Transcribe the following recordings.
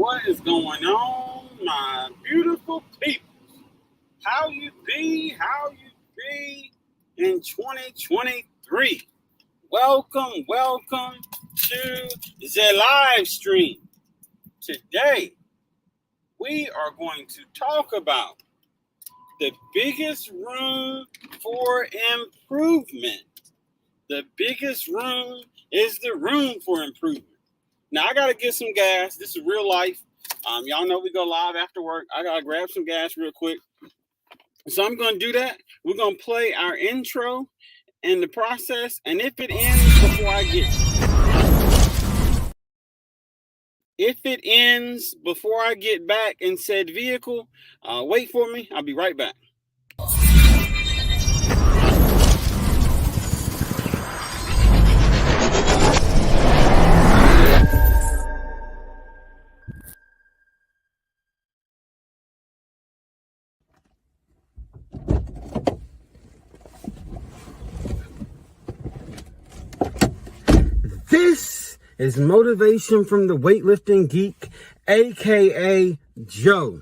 What is going on, my beautiful people? How you be in 2023? Welcome to the live stream. Today, we are going to talk about the biggest room for improvement. The biggest room is the room for improvement. Now, I got to get some gas. This is real life. Y'all know we go live after work. I got to grab some gas real quick. So I'm going to do that. We're going to play our intro in the process. And if it ends before I get back in said vehicle, wait for me. I'll be right back. This is Motivation from the Weightlifting Geek, aka Joe.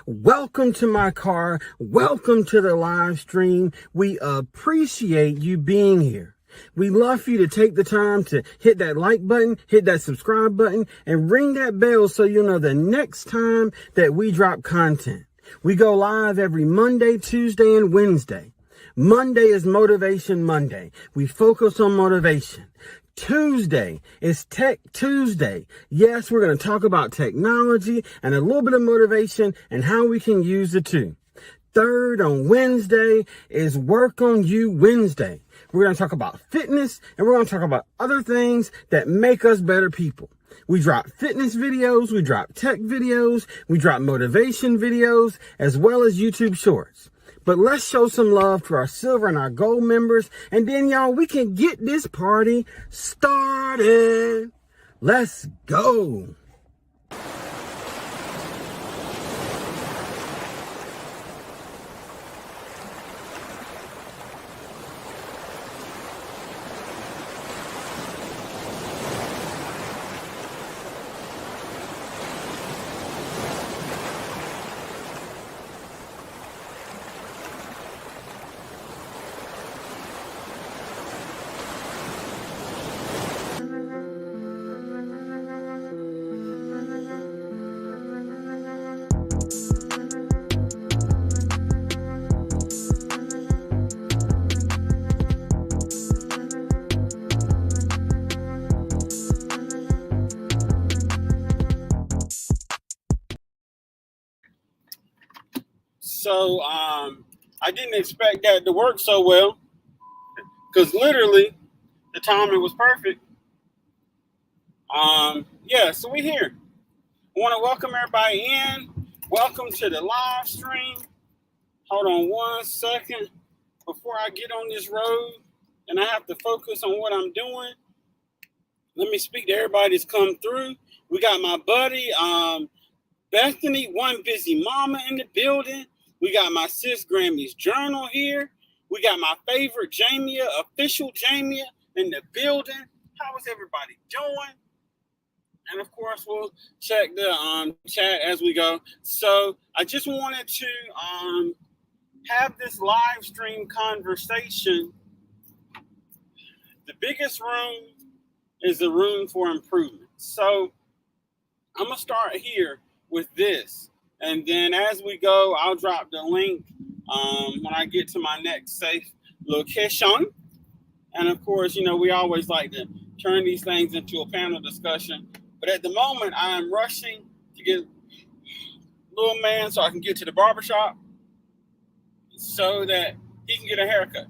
Welcome to my car. Welcome to the live stream. We appreciate you being here. We love for you to take the time to hit that like button, hit that subscribe button, and ring that bell so you'll know the next time that we drop content. We go live every Monday, Tuesday, and Wednesday. Monday is Motivation Monday. We focus on motivation. Tuesday is Tech Tuesday. Yes, we're going to talk about technology and a little bit of motivation and how we can use the two. Third, on Wednesday, is Work on You Wednesday. We're going to talk about fitness and we're going to talk about other things that make us better people. We drop fitness videos, we drop tech videos, we drop motivation videos, as well as YouTube shorts. But let's show some love to our silver and our gold members. And then, y'all, we can get this party started. Let's go. So I didn't expect that to work so well because literally the timing was perfect. So we're here. I want to welcome everybody in. Welcome to the live stream. Hold on one second before I get on this road and I have to focus on what I'm doing. Let me speak to everybody that's come through. We got my buddy Bethany, One Busy Mama in the building. We got my sis Grammy's journal here. We got my favorite Jamia, official Jamia in the building. How is everybody doing? And of course, we'll check the chat as we go. So I just wanted to have this live stream conversation. The biggest room is the room for improvement. So I'm going to start here with this. And then as we go, I'll drop the link when I get to my next safe location. And of course, you know, we always like to turn these things into a panel discussion. But at the moment, I am rushing to get little man so I can get to the barbershop so that he can get a haircut.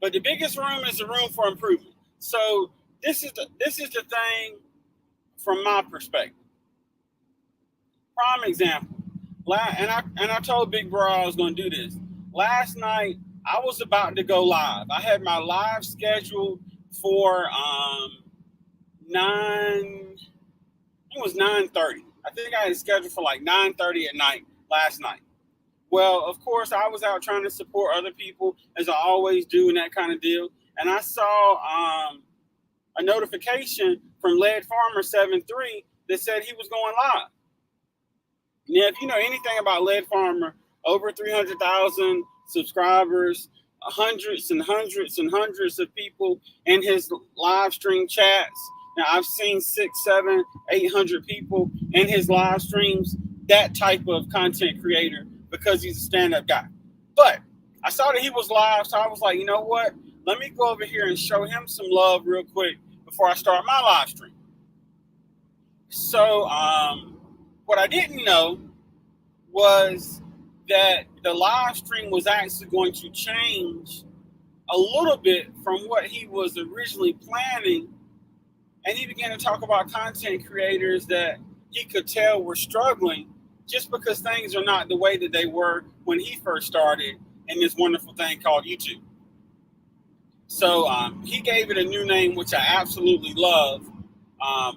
But the biggest room is the room for improvement. So this is the thing from my perspective. Prime example, and I told Big Bro I was going to do this. Last night, I was about to go live. I had my live scheduled for 9:30. I think I had it scheduled for like 9:30 at night last night. Well, of course, I was out trying to support other people, as I always do, and that kind of deal. And I saw a notification from Lead Farmer 73 that said he was going live. Now, if you know anything about Lead Farmer, over 300,000 subscribers, hundreds and hundreds and hundreds of people in his live stream chats. Now, I've seen 6, 7, 800 people in his live streams, that type of content creator, because he's a stand-up guy. But I saw that he was live, so I was like, you know what? Let me go over here and show him some love real quick before I start my live stream. So, what I didn't know was that the live stream was actually going to change a little bit from what he was originally planning. And he began to talk about content creators that he could tell were struggling just because things are not the way that they were when he first started in this wonderful thing called YouTube. So he gave it a new name, which I absolutely love.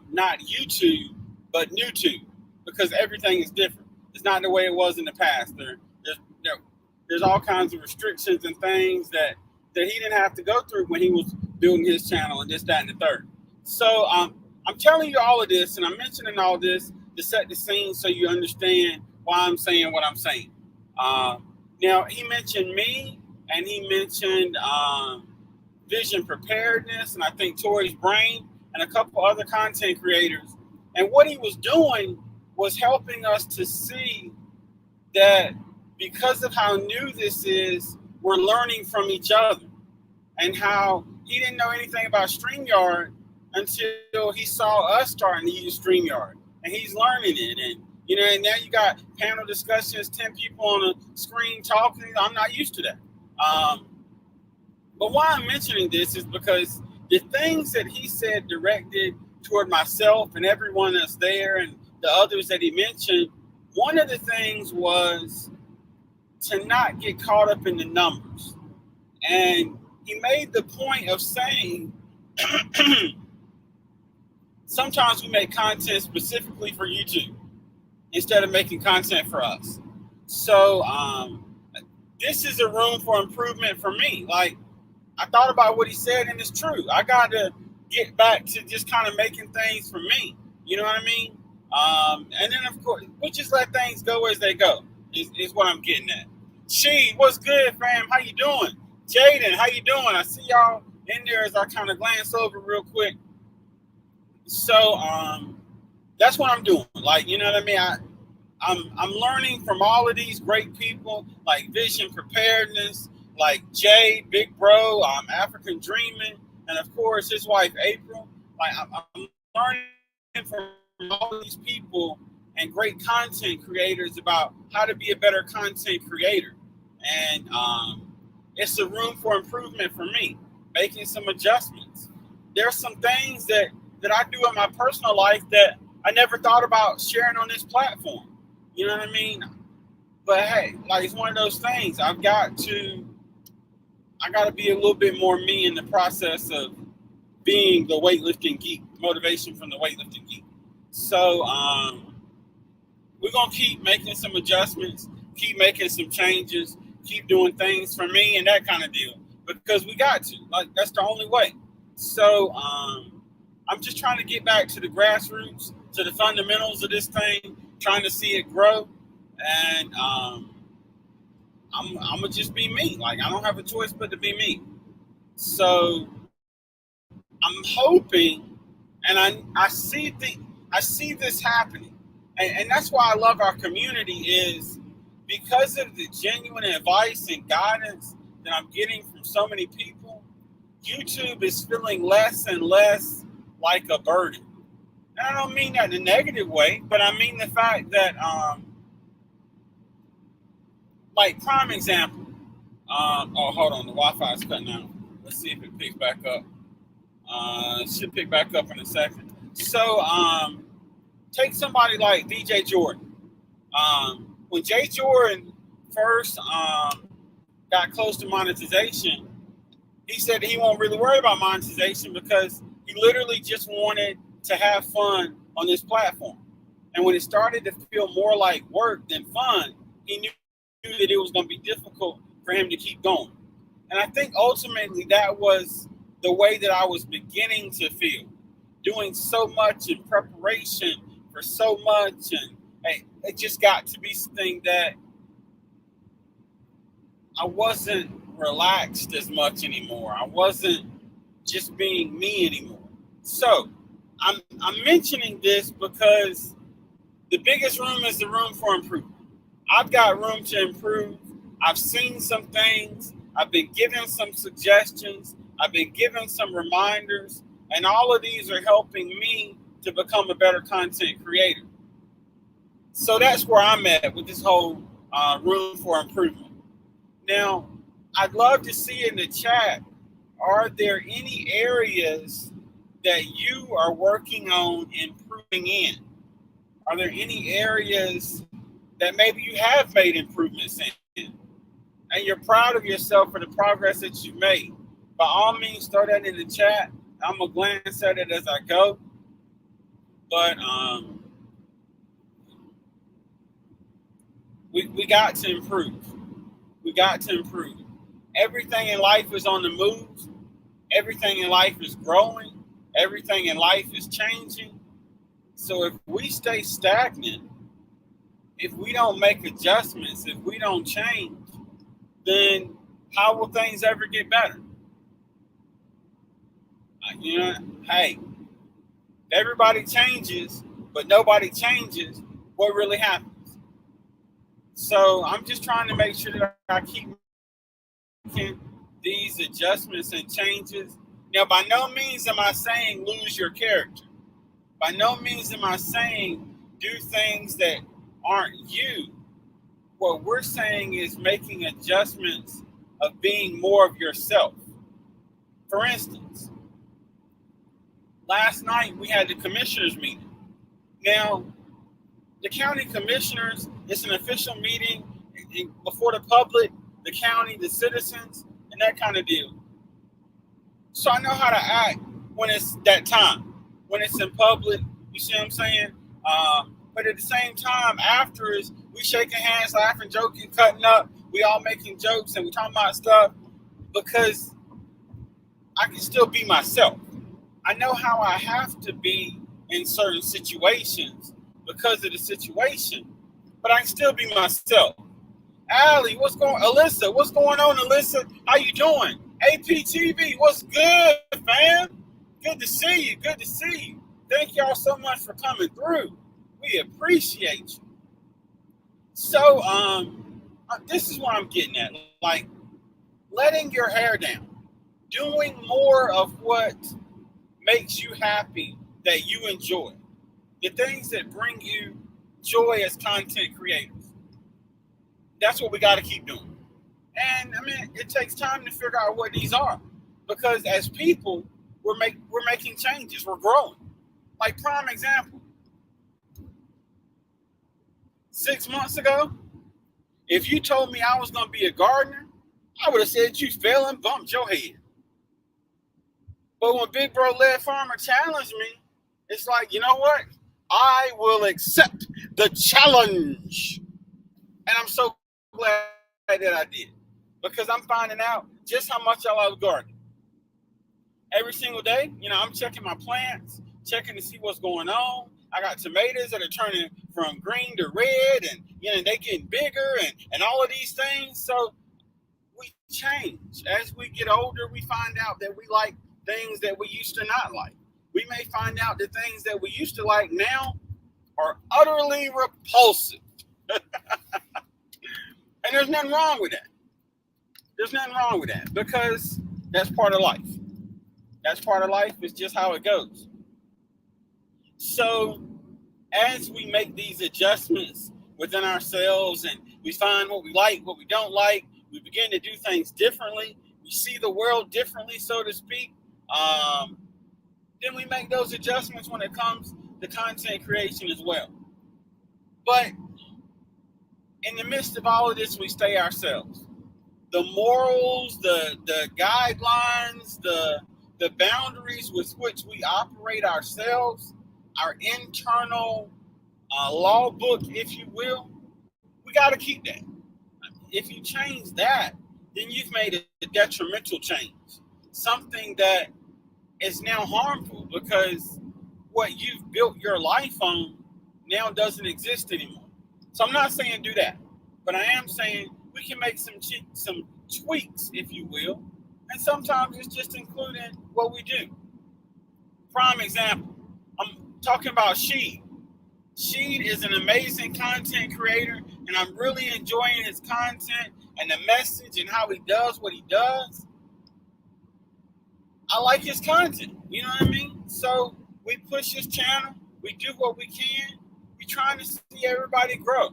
Not YouTube, but NewTube, because everything is different. It's not the way it was in the past. There's all kinds of restrictions and things that he didn't have to go through when he was building his channel and this, that, and the third. So I'm telling you all of this, and I'm mentioning all this to set the scene so you understand why I'm saying what I'm saying. Now, he mentioned me, and he mentioned Vision Preparedness, and I think Tori's Brain, and a couple other content creators. And what he was doing was helping us to see that because of how new this is, we're learning from each other, and how he didn't know anything about StreamYard until he saw us starting to use StreamYard, and he's learning it. And and now you got panel discussions, 10 people on a screen talking. I'm not used to that. But why I'm mentioning this is because the things that he said directed toward myself and everyone that's there and the others that he mentioned, one of the things was to not get caught up in the numbers. And he made the point of saying, sometimes we make content specifically for YouTube instead of making content for us. So this is a room for improvement for me. Like, I thought about what he said, and it's true. I got to get back to just kind of making things for me. You know what I mean? And then, of course, we'll just let things go as they go, is what I'm getting at. She, what's good, fam? How you doing? Jaden, how you doing? I see y'all in there as I kind of glance over real quick. So that's what I'm doing. Like, you know what I mean? I'm learning from all of these great people, like Vision Preparedness, like Jay, Big Bro, African Dreaming, and of course his wife April. Like, I'm learning from all of these people and great content creators about how to be a better content creator. And it's a room for improvement for me, making some adjustments. There's some things that I do in my personal life that I never thought about sharing on this platform. You know what I mean? But hey, like, it's one of those things. I got to be a little bit more me in the process of being the weightlifting geek, motivation from the weightlifting geek. So we're going to keep making some adjustments, keep making some changes, keep doing things for me and that kind of deal, because we got to. Like, that's the only way. So I'm just trying to get back to the grassroots, to the fundamentals of this thing, trying to see it grow. And I'm going to just be me. Like, I don't have a choice but to be me. So I'm hoping, and I see this happening. And that's why I love our community, is because of the genuine advice and guidance that I'm getting from so many people. YouTube is feeling less and less like a burden. And I don't mean that in a negative way, but I mean the fact that, like, prime example. Oh, hold on, the Wi-Fi is cutting out. Let's see if it picks back up. It should pick back up in a second. So, take somebody like DJ Jordan. When Jay Jordan first got close to monetization, he said that he won't really worry about monetization because he literally just wanted to have fun on this platform. And when it started to feel more like work than fun, he knew that it was going to be difficult for him to keep going. And I think ultimately that was the way that I was beginning to feel, doing so much in preparation for so much, and hey, it just got to be something that I wasn't relaxed as much anymore. I wasn't just being me anymore. So I'm mentioning this because the biggest room is the room for improvement. I've got room to improve. I've seen some things. I've been given some suggestions. I've been given some reminders. And all of these are helping me to become a better content creator. So that's where I'm at with this whole room for improvement. Now, I'd love to see in the chat, are there any areas that you are working on improving in? Are there any areas that maybe you have made improvements in? And you're proud of yourself for the progress that you've made? By all means, throw that in the chat. I'm going to glance at it as I go. But we got to improve. We got to improve. Everything in life is on the move. Everything in life is growing. Everything in life is changing. So if we stay stagnant, if we don't make adjustments, if we don't change, then how will things ever get better? Hey, everybody changes, but nobody changes. What really happens? So I'm just trying to make sure that I keep making these adjustments and changes. Now, by no means am I saying lose your character. By no means am I saying do things that aren't you. What we're saying is making adjustments of being more of yourself. For instance, last night we had the commissioners meeting. Now, the county commissioners, it's an official meeting before the public, the county, the citizens, and that kind of deal. So I know how to act when it's that time, when it's in public. You see what I'm saying? But at the same time, afterwards, we shaking hands, laughing, joking, cutting up. We all making jokes and we talking about stuff because I can still be myself. I know how I have to be in certain situations because of the situation, but I can still be myself. Allie, Alyssa, what's going on, Alyssa? How you doing? APTV, what's good, fam? Good to see you. Good to see you. Thank y'all so much for coming through. We appreciate you. So, this is what I'm getting at. Like, letting your hair down. Doing more of what makes you happy, that you enjoy. The things that bring you joy as content creators. That's what we got to keep doing. And, I mean, it takes time to figure out what these are. Because as people, we're making changes. We're growing. Like, prime example. 6 months ago, if you told me I was going to be a gardener, I would have said you fell and bumped your head. But when Big Bro Led Farmer challenged me, it's like, you know what? I will accept the challenge. And I'm so glad that I did. Because I'm finding out just how much I love gardening. Every single day, I'm checking my plants, checking to see what's going on. I got tomatoes that are turning from green to red, and they getting bigger and all of these things. So we change. As we get older, we find out that we like things that we used to not like. We may find out that things that we used to like now are utterly repulsive. And there's nothing wrong with that. There's nothing wrong with that because that's part of life. That's part of life. It's just how it goes. So as we make these adjustments within ourselves and we find what we like, what we don't like, we begin to do things differently. We see the world differently, so to speak. Then we make those adjustments when it comes to content creation as well. But in the midst of all of this, we stay ourselves. The morals, the guidelines, the boundaries with which we operate ourselves, our internal law book, if you will, we got to keep that. If you change that, then you've made a detrimental change, something that is now harmful because what you've built your life on now doesn't exist anymore. So I'm not saying do that, but I am saying we can make some tweaks, if you will, and sometimes it's just including what we do. Prime example, I'm talking about Sheed. Sheed is an amazing content creator, and I'm really enjoying his content and the message and how he does what he does. I like his content, you know what I mean? So we push his channel, we do what we can, we trying to see everybody grow.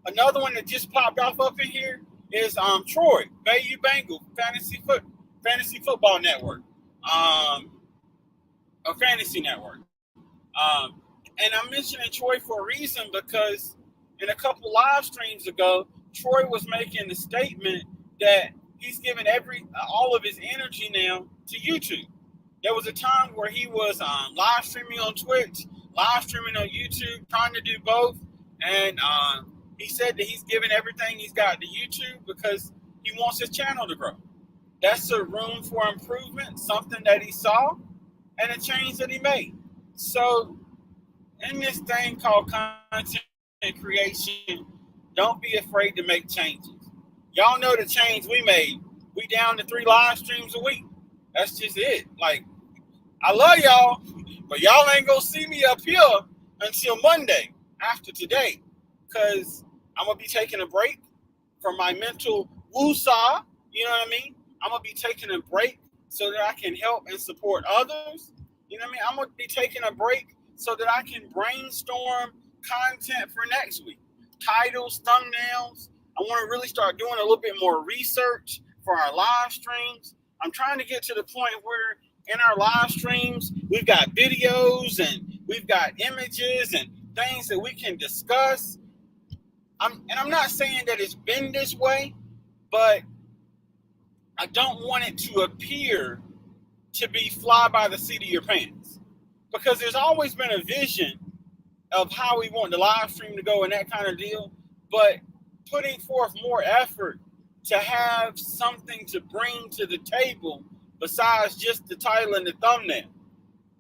Another one that just popped off up in here is Troy, Bayou Bengal, Fantasy Football Network, a fantasy network. And I'm mentioning Troy for a reason because in a couple live streams ago, Troy was making the statement that he's giving all of his energy now to YouTube. There was a time where he was live streaming on Twitch, live streaming on YouTube, trying to do both. And he said that he's giving everything he's got to YouTube because he wants his channel to grow. That's a room for improvement, something that he saw, and a change that he made. So in this thing called content creation, don't be afraid to make changes. Y'all know the change we made. We down to 3 live streams a week. That's just it. Like, I love y'all, but y'all ain't gonna see me up here until Monday after today, because I'm gonna be taking a break from my mental woosah. You know what I mean? I'm gonna be taking a break so that I can help and support others. You know what I mean? I'm gonna be taking a break so that I can brainstorm content for next week. Titles, thumbnails. I want to really start doing a little bit more research for our live streams. I'm trying to get to the point where in our live streams, we've got videos and we've got images and things that we can discuss. I'm not saying that it's been this way, but I don't want it to appear to be fly by the seat of your pants, because there's always been a vision of how we want the live stream to go and that kind of deal, but putting forth more effort to have something to bring to the table besides just the title and the thumbnail.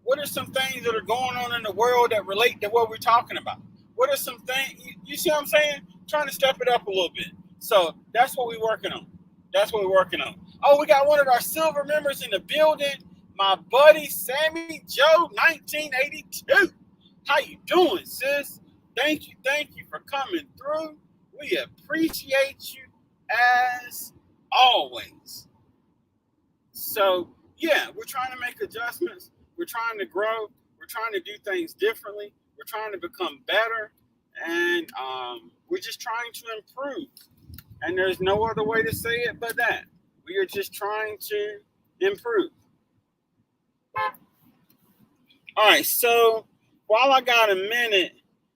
What are some things that are going on in the world that relate to what we're talking about? What are some things, you see what I'm saying? Trying to step it up a little bit. So that's what we're working on. That's what we're working on. Oh, we got one of our silver members in the building, my buddy Sammy Joe, 1982. How you doing, sis? Thank you for coming through. We appreciate you as always. So, yeah, we're trying to make adjustments. We're trying to grow. We're trying to do things differently. We're trying to become better. And we're just trying to improve. And there's no other way to say it but that. We are just trying to improve. All right, so while I got a minute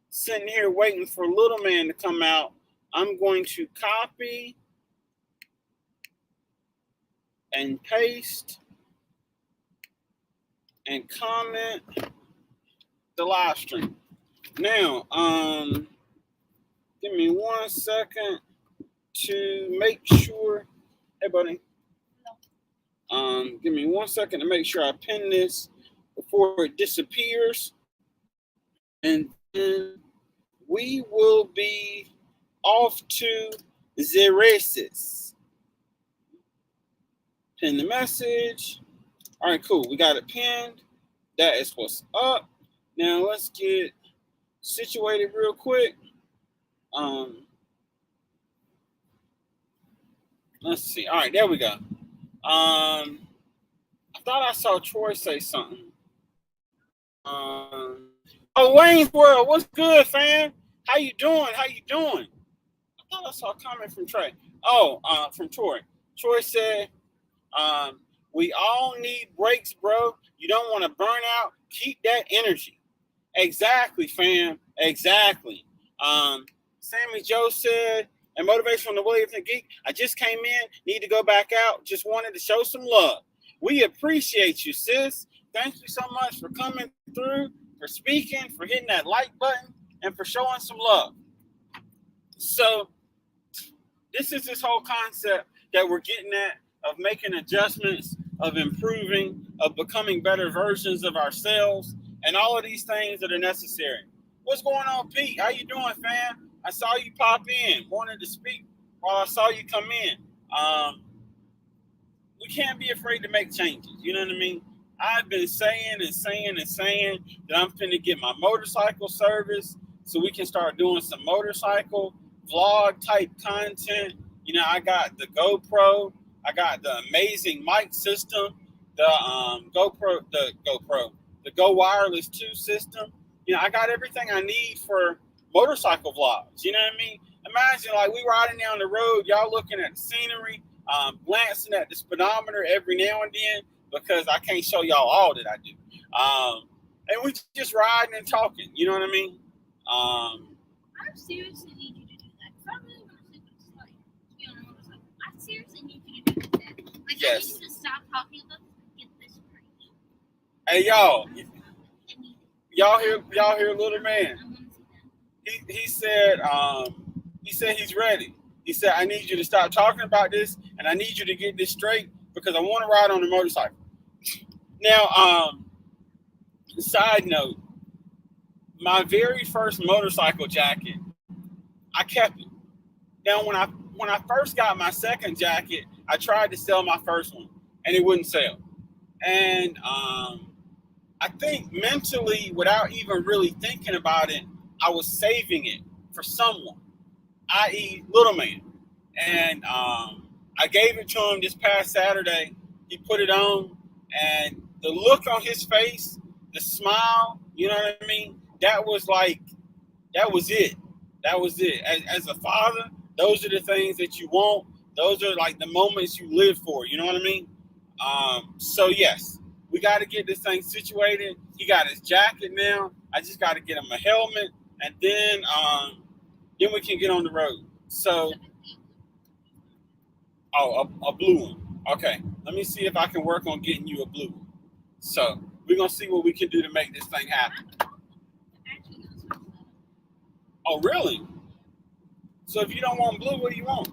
sitting here waiting for little man to come out, I'm going to copy and paste and comment the live stream. Now, give me 1 second to make sure. Hey, buddy. Give me 1 second to make sure I pin this before it disappears. And then we will be off to the races. Pin the message. All right, cool. We got it pinned. That is what's up. Now let's get situated real quick. Let's see. All right, there we go. I thought I saw Troy say something. Oh, Wayne's World, what's good, fam? How you doing? I thought I saw a comment from Trey. From Troy. Troy said, we all need breaks, bro. You don't want to burn out. Keep that energy. Exactly, fam. Exactly. Sammy Joe said, and motivation from the Williams and Geek. I just came in, need to go back out. Just wanted to show some love. We appreciate you, sis. Thank you so much for coming through, for speaking, for hitting that like button, and for showing some love. So this is this whole concept that we're getting at of making adjustments, of improving, of becoming better versions of ourselves, and all of these things that are necessary. What's going on, Pete? How you doing, fam? I saw you pop in. Wanted to speak while I saw you come in. We can't be afraid to make changes. You know what I mean? I've been saying and saying and saying that I'm finna get my motorcycle service so we can start doing some motorcycle vlog type content. You know, I got the GoPro, I got the amazing mic system, the the Go Wireless 2 system. You know, I got everything I need for motorcycle vlogs. You know what I mean? Imagine like we riding down the road, y'all looking at the scenery, glancing at the speedometer every now and then because I can't show y'all all that I do. And we just riding and talking. You know what I mean? I seriously need you to do that. If I really want to sleep with somebody, to be on a motorcycle, I seriously need you to do that. Like, Yes. I need you to stop talking about this and get this straight. Hey y'all hear little man. I want to see that. He said he's ready. He said I need you to stop talking about this and I need you to get this straight because I want to ride on the motorcycle. Now, side note, my very first motorcycle jacket, I kept it. Now when I first got my second jacket, I tried to sell my first one and it wouldn't sell. And I think mentally, without even really thinking about it, I was saving it for someone, i.e., Little Man. And I gave it to him this past Saturday. He put it on, and the look on his face, the smile, you know what I mean? That was like, that was it. That was it. As a father, those are the things that you want. Those are like the moments you live for. You know what I mean? So yes, we got to get this thing situated. He got his jacket now. I just got to get him a helmet, and then we can get on the road. So, a blue one. Okay, let me see if I can work on getting you a blue one. So we're gonna see what we can do to make this thing happen. Oh, really? So if you don't want blue, what do you want?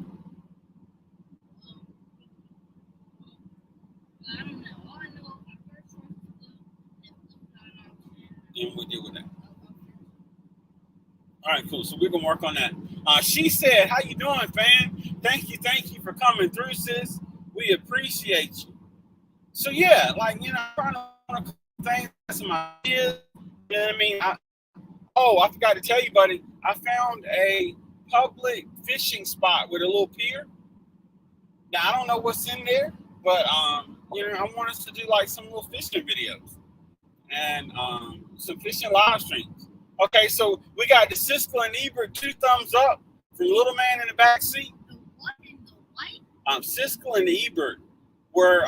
I don't know. All I know is my first one was blue, and blue got an option. And we'll deal with that. All right, cool. So we're gonna work on that. She said, "How you doing, fam? Thank you for coming through, sis. We appreciate you." So yeah, like you know, I'm trying to things, some ideas. You know what I mean? I forgot to tell you, buddy. I found a public fishing spot with a little pier. Now I don't know what's in there, but you know, I want us to do like some little fishing videos and some fishing live streams. Okay, so we got the Siskel and Ebert 2 thumbs up from Little Man in the back seat. The what and the white? Siskel and Ebert were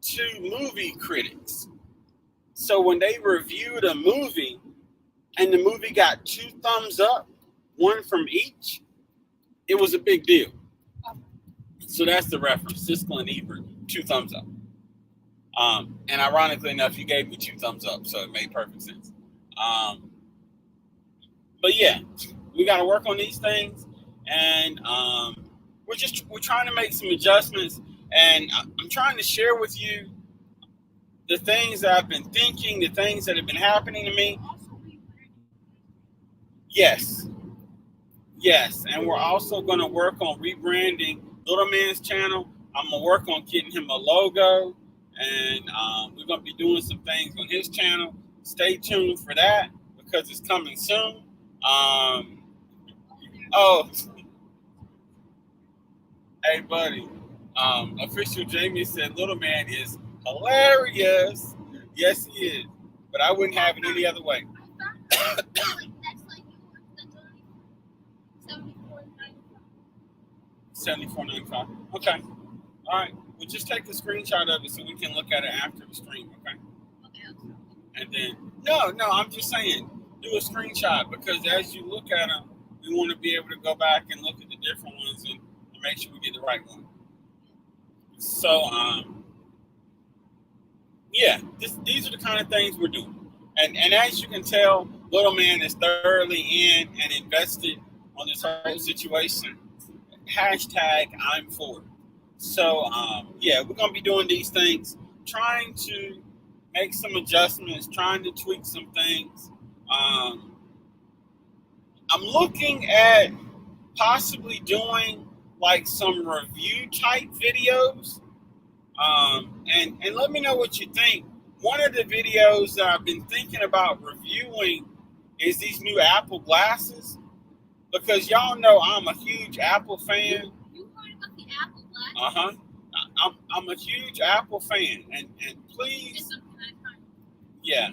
two movie critics. So when they reviewed a movie and the movie got 2 thumbs up, one from each, it was a big deal. So that's the reference, Siskel and Ebert, 2 thumbs up. And ironically enough, you gave me 2 thumbs up, so it made perfect sense. But yeah, we got to work on these things, and we're trying to make some adjustments, and I'm trying to share with you the things that I've been thinking, the things that have been happening to me. Yes, and we're also going to work on rebranding Little Man's channel. I'm going to work on getting him a logo, and we're going to be doing some things on his channel. Stay tuned for that because it's coming soon. Hey, buddy. Official Jamie said Little Man is hilarious. Yes, he is. But I wouldn't have it any other way. That's like yours. That's only $74.95. Okay. All right. We'll just take a screenshot of it so we can look at it after the stream, okay? Okay. And then, no, I'm just saying, do a screenshot because as you look at them, we want to be able to go back and look at the different ones and make sure we get the right one. So, yeah, these are the kind of things we're doing. And as you can tell, Little Man is thoroughly in and invested on this whole situation. Hashtag I'm for it. So, yeah, we're going to be doing these things, trying to make some adjustments, trying to tweak some things. I'm looking at possibly doing like some review type videos. And let me know what you think. One of the videos that I've been thinking about reviewing is these new Apple glasses, because y'all know I'm a huge Apple fan. You heard about the Apple glasses? I'm a huge Apple fan, and please, It's something I find. yeah.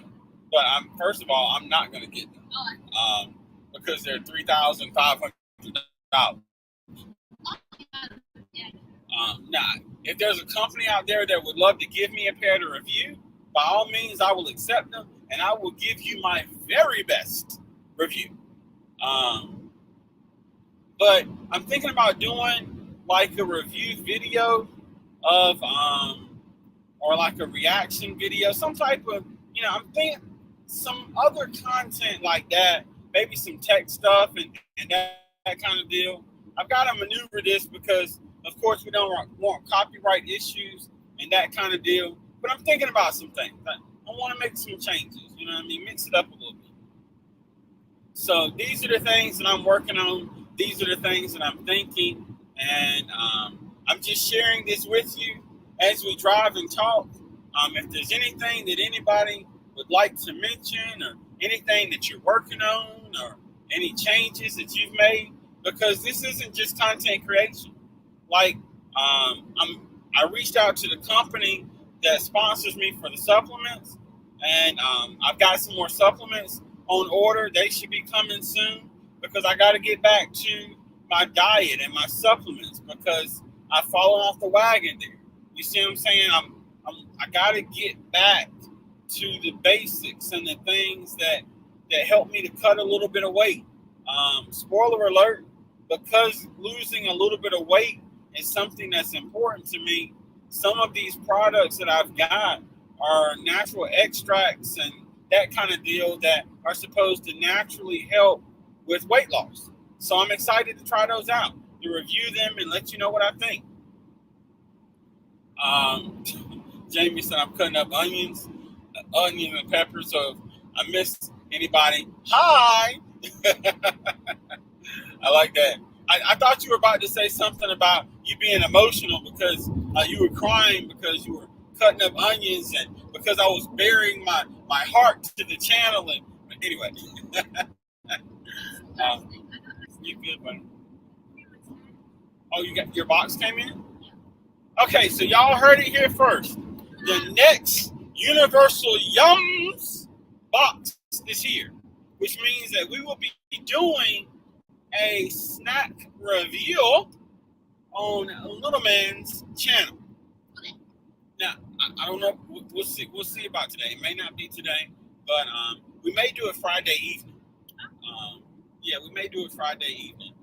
But first of all, I'm not gonna get them, Oh, because they're $3,500. yeah. Now, if there's a company out there that would love to give me a pair to review, by all means, I will accept them, and I will give you my very best review. But I'm thinking about doing like a review video of, or like a reaction video, some type of, I'm thinking some other content like that, maybe some tech stuff and that kind of deal. I've got to maneuver this because, of course, we don't want copyright issues and that kind of deal. But I'm thinking about some things. I want to make some changes, mix it up a little bit. So these are the things that I'm working on. These are the things that I'm thinking. And I'm just sharing this with you as we drive and talk. If there's anything that anybody would like to mention, or anything that you're working on, or any changes that you've made, because this isn't just content creation. Like, I reached out to the company that sponsors me for the supplements, and I've got some more supplements on order. They should be coming soon, because I got to get back to my diet and my supplements, because I've fallen off the wagon there. You see what I'm saying? I got to get back to the basics and the things that help me to cut a little bit of weight. Spoiler alert, because losing a little bit of weight is something that's important to me, some of these products that I've got are natural extracts and that kind of deal that are supposed to naturally help with weight loss. So I'm excited to try those out, to review them and let you know what I think. Jamie said I'm cutting up onions and peppers, so if I missed anybody, hi! I like that. I thought you were about to say something about you being emotional because you were crying because you were cutting up onions, and because I was bearing my heart to the channel. And anyway, you good, buddy? Oh, you got your box came in? Okay, so y'all heard it here first. The next Universal Yums box is here, which means that we will be doing a snack review on Little Man's channel. Now, I don't know. We'll see. We'll see about today. It may not be today, but we may do it Friday evening. Yeah, we may do it Friday evening,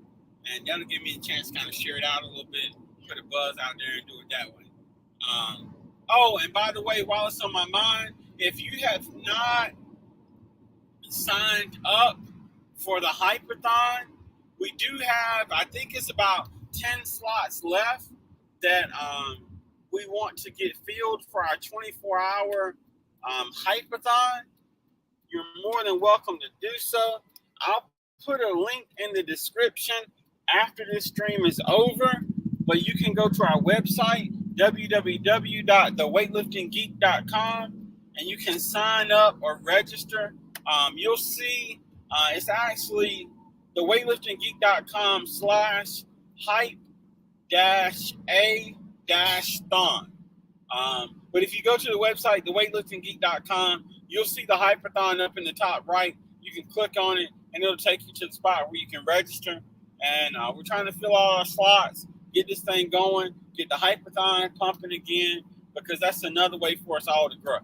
and that'll give me a chance to kind of share it out a little bit, put a buzz out there, and do it that way. Oh, and by the way, while it's on my mind, if you have not signed up for the Hyperthon, we do have, I think it's about 10 slots left that we want to get filled for our 24-hour Hyperthon. You're more than welcome to do so. I'll put a link in the description after this stream is over, but you can go to our website, www.theweightliftinggeek.com, and you can sign up or register. You'll see it's actually theweightliftinggeek.com/hype-a-thon. But if you go to the website, theweightliftinggeek.com, you'll see the Hyperthon up in the top right. You can click on it, and it'll take you to the spot where you can register. And we're trying to fill all our slots, get this thing going, get the Hyperthon pumping again, because that's another way for us all to grow.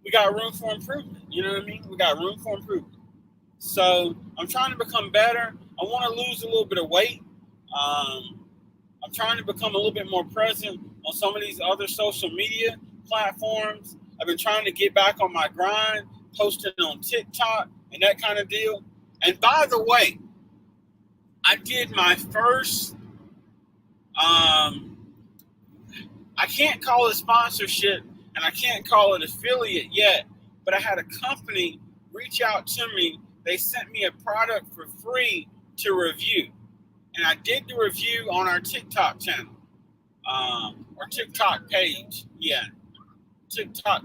We got room for improvement. You know what I mean? We got room for improvement. So I'm trying to become better. I want to lose a little bit of weight. I'm trying to become a little bit more present on some of these other social media platforms. I've been trying to get back on my grind, posting on TikTok and that kind of deal. And by the way, I did my first, I can't call it sponsorship and I can't call it affiliate yet, but I had a company reach out to me they sent me a product for free to review. And I did the review on our TikTok channel, or TikTok page. Yeah, TikTok,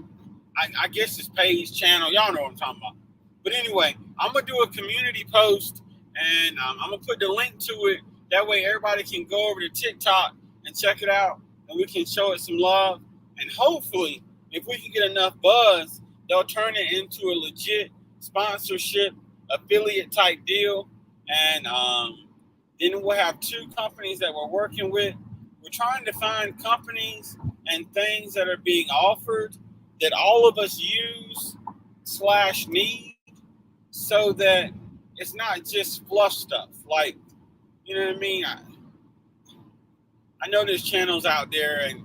I guess it's page, channel. Y'all know what I'm talking about. But anyway, I'm going to do a community post, and I'm going to put the link to it. That way everybody can go over to TikTok and check it out, and we can show it some love. And hopefully, if we can get enough buzz, they'll turn it into a legit sponsorship, affiliate type deal. And then we'll have 2 companies that we're working with. We're trying to find companies and things that are being offered that all of us use/need, so that it's not just fluff stuff. Like, you know what I mean? I know there's channels out there, and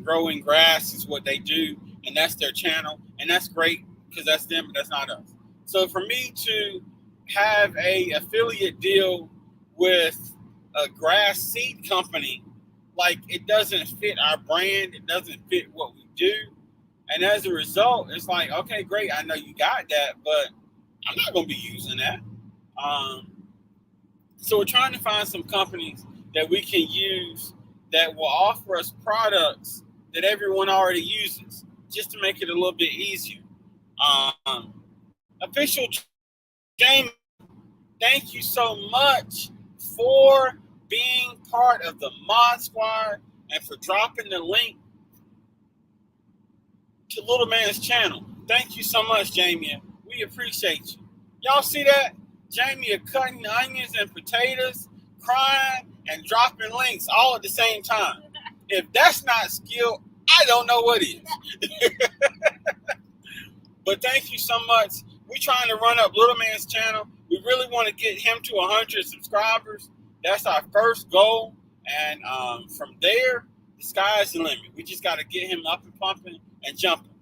growing grass is what they do, and that's their channel, and that's great because that's them, but that's not us. So for me to have a affiliate deal with a grass seed company, like, it doesn't fit our brand, it doesn't fit what we do, and as a result, it's like, okay, great, I know you got that, but I'm not going to be using that. So we're trying to find some companies that we can use that will offer us products that everyone already uses, just to make it a little bit easier. Official Jamie, thank you so much for being part of the Mod Squad and for dropping the link to Little Man's channel. Thank you so much, Jamie. We appreciate you. Y'all see that? Jamie cutting onions and potatoes, crying, and dropping links all at the same time. If that's not skill, I don't know what is. But thank you so much. We're trying to run up Little Man's channel. We really want to get him to 100 subscribers. That's our first goal. And from there, the sky is the limit. We just got to get him up and pumping and jumping.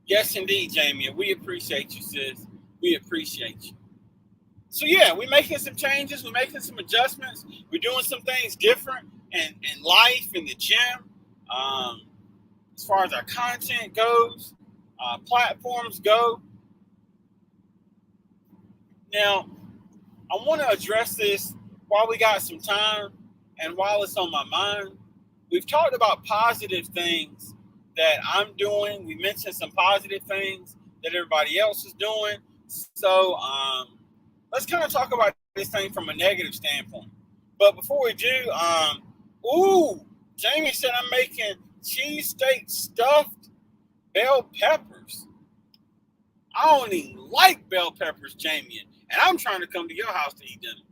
Yes, indeed, Jamie. We appreciate you, sis. We appreciate you. So, yeah, we're making some changes. We're making some adjustments. We're doing some things different in life, in the gym. As far as our content goes, platforms go. Now, I want to address this while we got some time and while it's on my mind. We've talked about positive things that I'm doing. We mentioned some positive things that everybody else is doing. So let's kind of talk about this thing from a negative standpoint. But before we do, Jamie said I'm making cheesesteak stuffed bell peppers. I don't even like bell peppers, Jamie, and I'm trying to come to your house to eat dinner.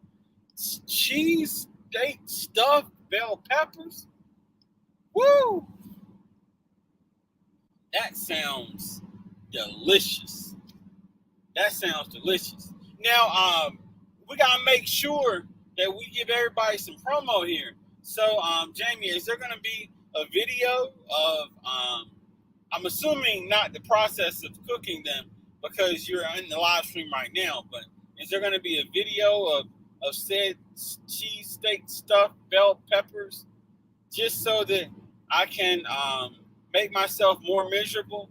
Cheesesteak stuffed bell peppers? Woo! That sounds delicious. That sounds delicious. Now, we got to make sure that we give everybody some promo here. So, Jamie, is there going to be a video of, I'm assuming not the process of cooking them because you're in the live stream right now, but is there going to be a video of said cheesesteak stuffed bell peppers just so that I can make myself more miserable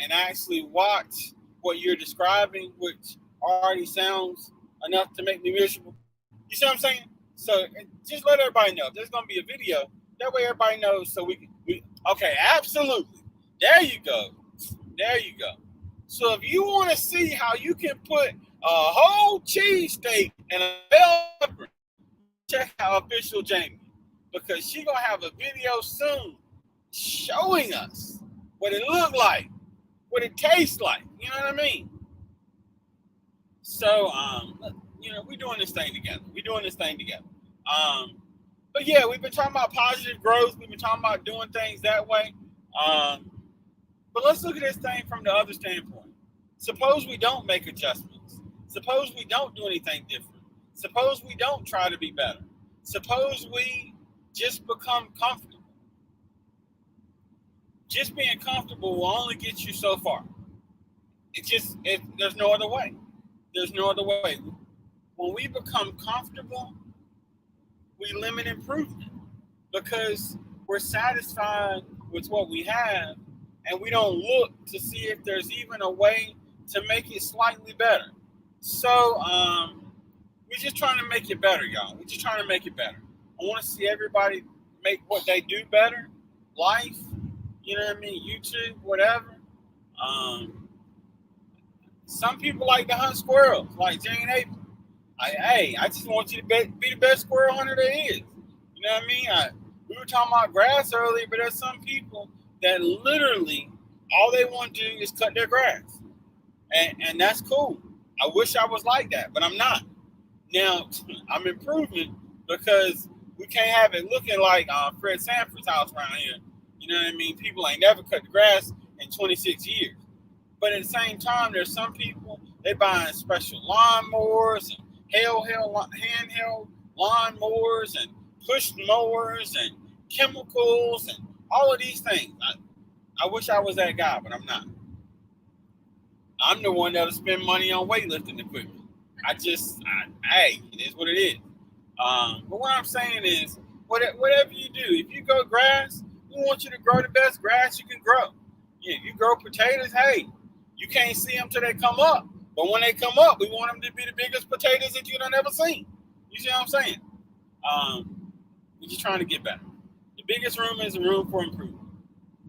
and actually watch what you're describing, which already sounds enough to make me miserable? You see what I'm saying? So just let everybody know. If there's going to be a video, that way everybody knows so okay, absolutely. There you go. There you go. So if you want to see how you can put a whole cheesesteak and a bell pepper, check out Official Jamie, because she's going to have a video soon showing us what it looked like, what it tastes like. You know what I mean? So, we're doing this thing together. But yeah, we've been talking about positive growth. We've been talking about doing things that way. But let's look at this thing from the other standpoint. Suppose we don't make adjustments. Suppose we don't do anything different. Suppose we don't try to be better. Suppose we just become comfortable. Just being comfortable will only get you so far. There's no other way. There's no other way. When we become comfortable, we limit improvement because we're satisfied with what we have and we don't look to see if there's even a way to make it slightly better. So we're just trying to make it better, y'all. We're just trying to make it better. I want to see everybody make what they do better. Life, you know what I mean? YouTube, whatever. Some people like to hunt squirrels, like Jane April. I just want you to be the best squirrel hunter there is. You know what I mean? We were talking about grass earlier, but there's some people that literally all they want to do is cut their grass. And that's cool. I wish I was like that, but I'm not. Now, I'm improving because we can't have it looking like Fred Sanford's house around here. You know what I mean? People ain't never cut the grass in 26 years. But at the same time, there's some people, they buying special lawnmowers and handheld lawnmowers and push mowers and chemicals and all of these things. I wish I was that guy, but I'm not. I'm the one that'll spend money on weightlifting equipment. Hey, it is what it is. But what I'm saying is, whatever you do, if you grow grass, we want you to grow the best grass you can grow. Yeah, if you grow potatoes, hey, you can't see them till they come up. But when they come up, we want them to be the biggest potatoes that you've ever seen. You see what I'm saying? We're just trying to get better. The biggest room is a room for improvement.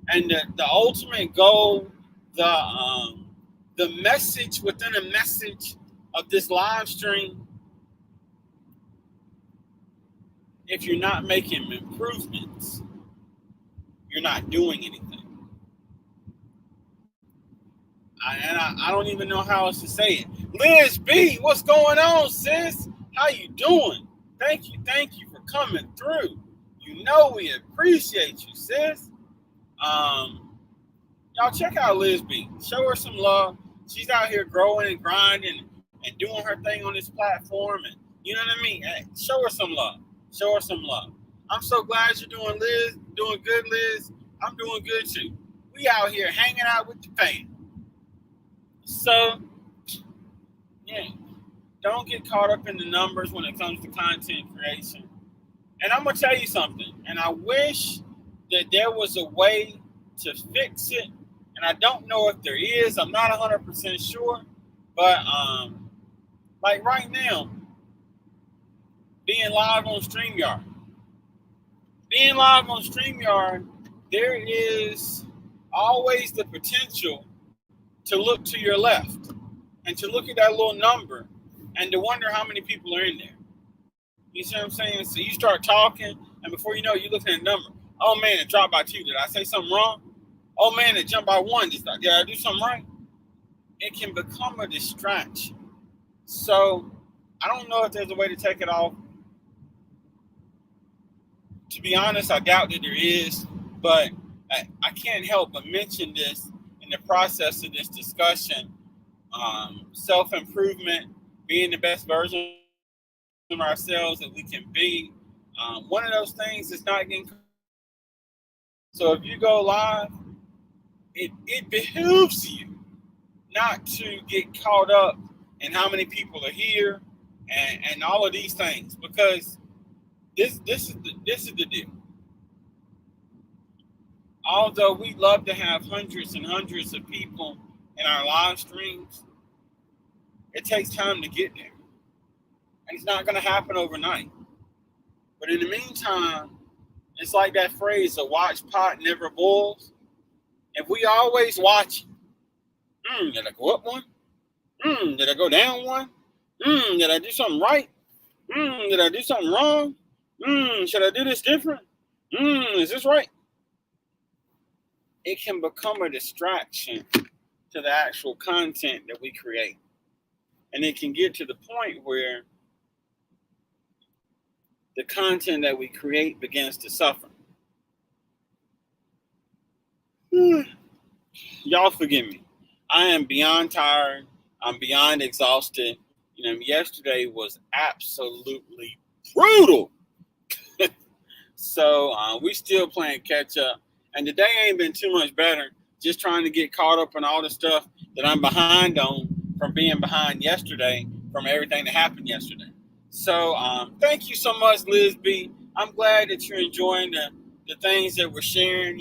And the ultimate goal, the message within a message of this live stream, if you're not making improvements, you're not doing anything. I don't even know how else to say it. Liz B, what's going on, sis? How you doing? Thank you for coming through. You know we appreciate you, sis. Y'all check out Liz B. Show her some love. She's out here growing and grinding and doing her thing on this platform, and you know what I mean? Hey, show her some love. Show her some love. I'm so glad you're doing good, Liz. I'm doing good too. We out here hanging out with the fam. So, yeah, don't get caught up in the numbers when it comes to content creation. And I'm going to tell you something, and I wish that there was a way to fix it, and I don't know if there is. I'm not 100% sure, but like right now, being live on StreamYard, there is always the potential to look to your left and to look at that little number and to wonder how many people are in there. You see what I'm saying? So you start talking, and before you know it, you're looking at the number. Oh, man, it dropped by 2. Did I say something wrong? Oh, man, it jumped by 1. Did I do something right? It can become a distraction. So I don't know if there's a way to take it off. To be honest, I doubt that there is, but I can't help but mention this in the process of this discussion. Self-improvement, being the best version of ourselves that we can be. One of those things is not getting. So if you go live, it behooves you not to get caught up in how many people are here and all of these things, because this is the deal. Although we love to have hundreds and hundreds of people in our live streams, it takes time to get there. And it's not going to happen overnight. But in the meantime, it's like that phrase, a watch pot never boils. If we always watch, did I go up one? Did I go down one? Did I do something right? Did I do something wrong? Should I do this different? Is this right? It can become a distraction to the actual content that we create. And it can get to the point where the content that we create begins to suffer. Y'all forgive me. I am beyond tired. I'm beyond exhausted. Yesterday was absolutely brutal. So we still playing catch up. And today ain't been too much better. Just trying to get caught up on all the stuff that I'm behind on from being behind yesterday, from everything that happened yesterday. So thank you so much, Liz B. I'm glad that you're enjoying the things that we're sharing.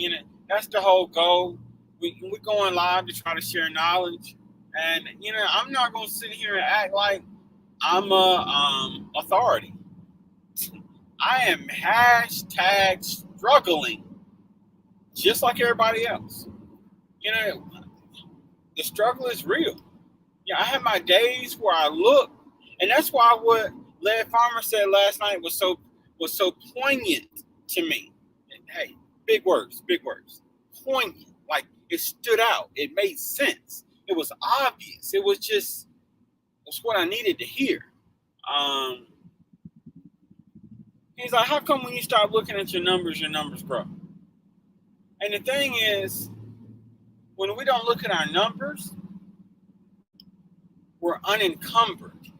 That's the whole goal. We're going live to try to share knowledge And I'm not gonna sit here and act like I'm a authority. I am hashtag struggling just like everybody else. You know, the struggle is real. Yeah, I have my days where I look, and that's why what Led Farmer said last night was so poignant to me. And hey, big words, poignant. Like it stood out. It made sense. It was obvious. It's what I needed to hear. Um, he's like, how come when you start looking at your numbers grow? And the thing is, when we don't look at our numbers, we're unencumbered.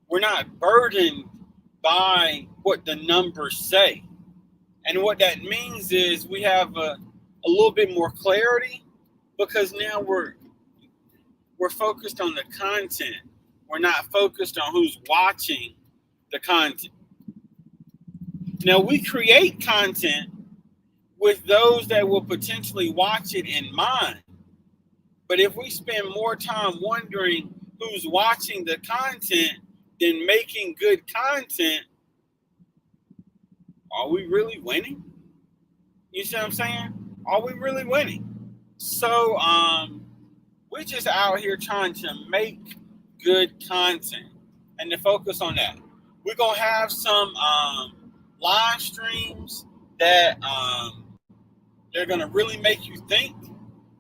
We're not burdened by what the numbers say. And what that means is we have a little bit more clarity because now we're focused on the content. We're not focused on who's watching the content. Now we create content with those that will potentially watch it in mind. But if we spend more time wondering who's watching the content than making good content, are we really winning? You see what I'm saying? Are we really winning? So we're just out here trying to make good content and to focus on that. We're gonna have some live streams that they're gonna really make you think.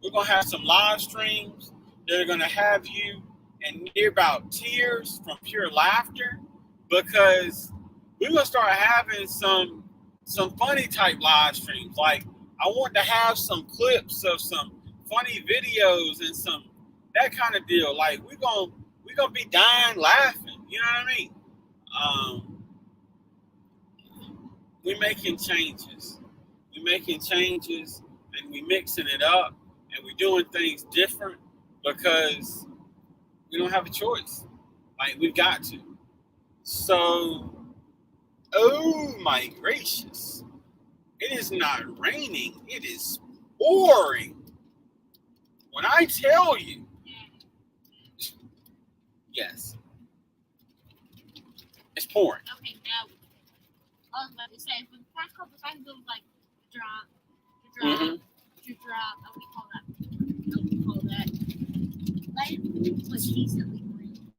We're gonna have some live streams that are gonna have you in near about tears from pure laughter because we're gonna start having some funny type live streams. Like I want to have some clips of some funny videos and some that kind of deal. Like we're gonna be dying laughing. You know what I mean? We're making changes. We're making changes and we mixing it up and we're doing things different because we don't have a choice. Like we've got to. So, oh my gracious. It is not raining. It is pouring. When I tell you, yes, it's pouring. Okay, now I was about to say for the past couple times it was like drop, drop. What we call that? Like was decently green.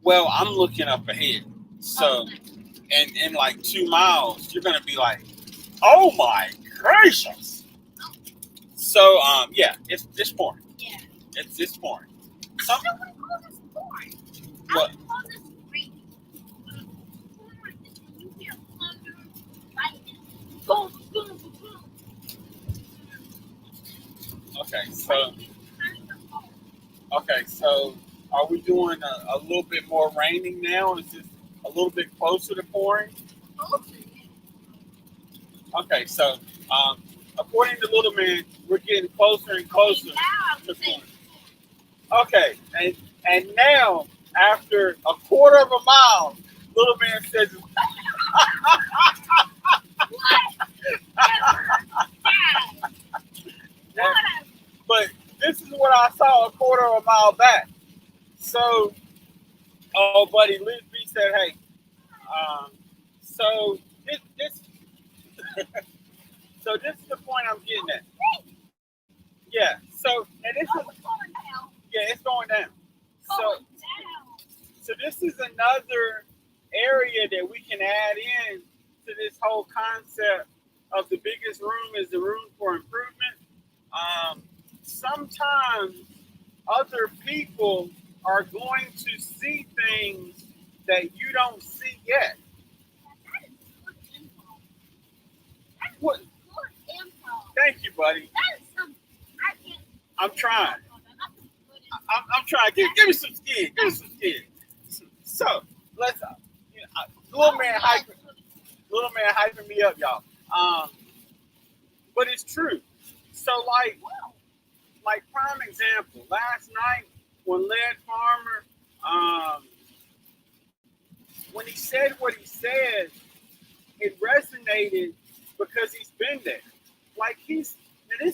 Well, I'm looking up ahead. So, in like 2 miles, you're gonna be like, oh my gracious. So, yeah, it's pouring. Yeah. It's pouring. I don't want to call this pouring. I What? would call this raining. Pouring is when you hear thunder, lightning, boom, boom, boom. Okay, so are we doing a little bit more raining now? Is this a little bit closer to pouring? Okay, so according to Little Man, we're getting closer and closer to pouring. Okay, and now after a quarter of a mile, Little Man says, but this is what I saw a quarter of a mile back. So, oh, buddy, Liz B said, hey, so this so this is the point I'm getting at. Yeah, so, and this is, yeah, it's going down. So this is another area that we can add in to this whole concept of the biggest room is the room for improvement. Sometimes other people are going to see things that you don't see yet. What? Thank you, buddy. I'm trying. I'm trying. Give me some skin. Give me some skin. So let's. Little man hyping me up, y'all. But it's true. So like prime example. Last night when Led Farmer, when he said what he said, it resonated because he's been there. Like this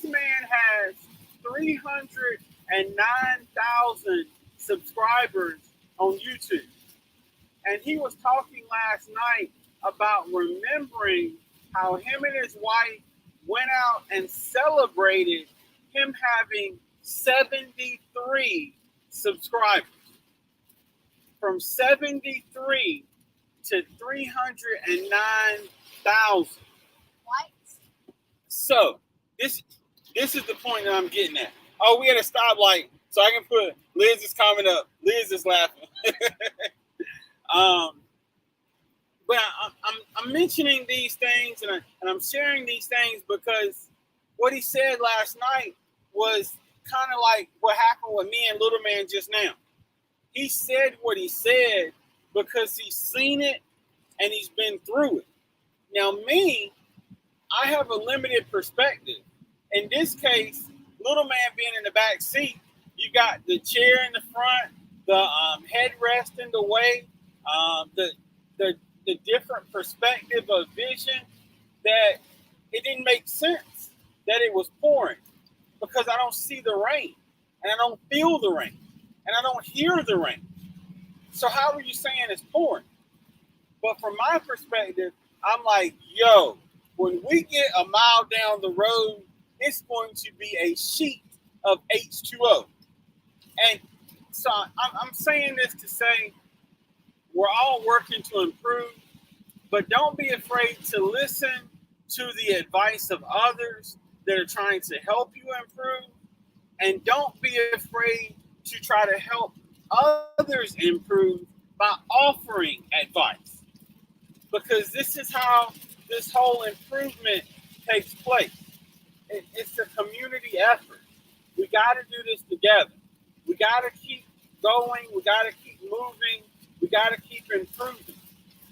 man has 309,000 subscribers on YouTube. And he was talking last night about remembering how him and his wife went out and celebrated him having 73 subscribers. From 73 to 309,000. What? So this is the point that I'm getting at. Oh, we had a stoplight, so I can put Liz's comment up. Liz is laughing. But I'm mentioning these things and I'm sharing these things because what he said last night was kind of like what happened with me and Little Man just now. He said what he said because he's seen it and he's been through it. Now, me, I have a limited perspective. In this case, Little Man being in the back seat, you got the chair in the front, the headrest in the way, the different perspective of vision, that it didn't make sense that it was pouring because I don't see the rain and I don't feel the rain and I don't hear the rain. So how are you saying it's pouring? But from my perspective, I'm like, yo, when we get a mile down the road, it's going to be a sheet of H2O. And so I'm saying this to say we're all working to improve, but don't be afraid to listen to the advice of others that are trying to help you improve. And don't be afraid to try to help others improve by offering advice. Because this is how this whole improvement takes place. It's a community effort. We got to do this together. We got to keep going. We got to keep moving. We got to keep improving.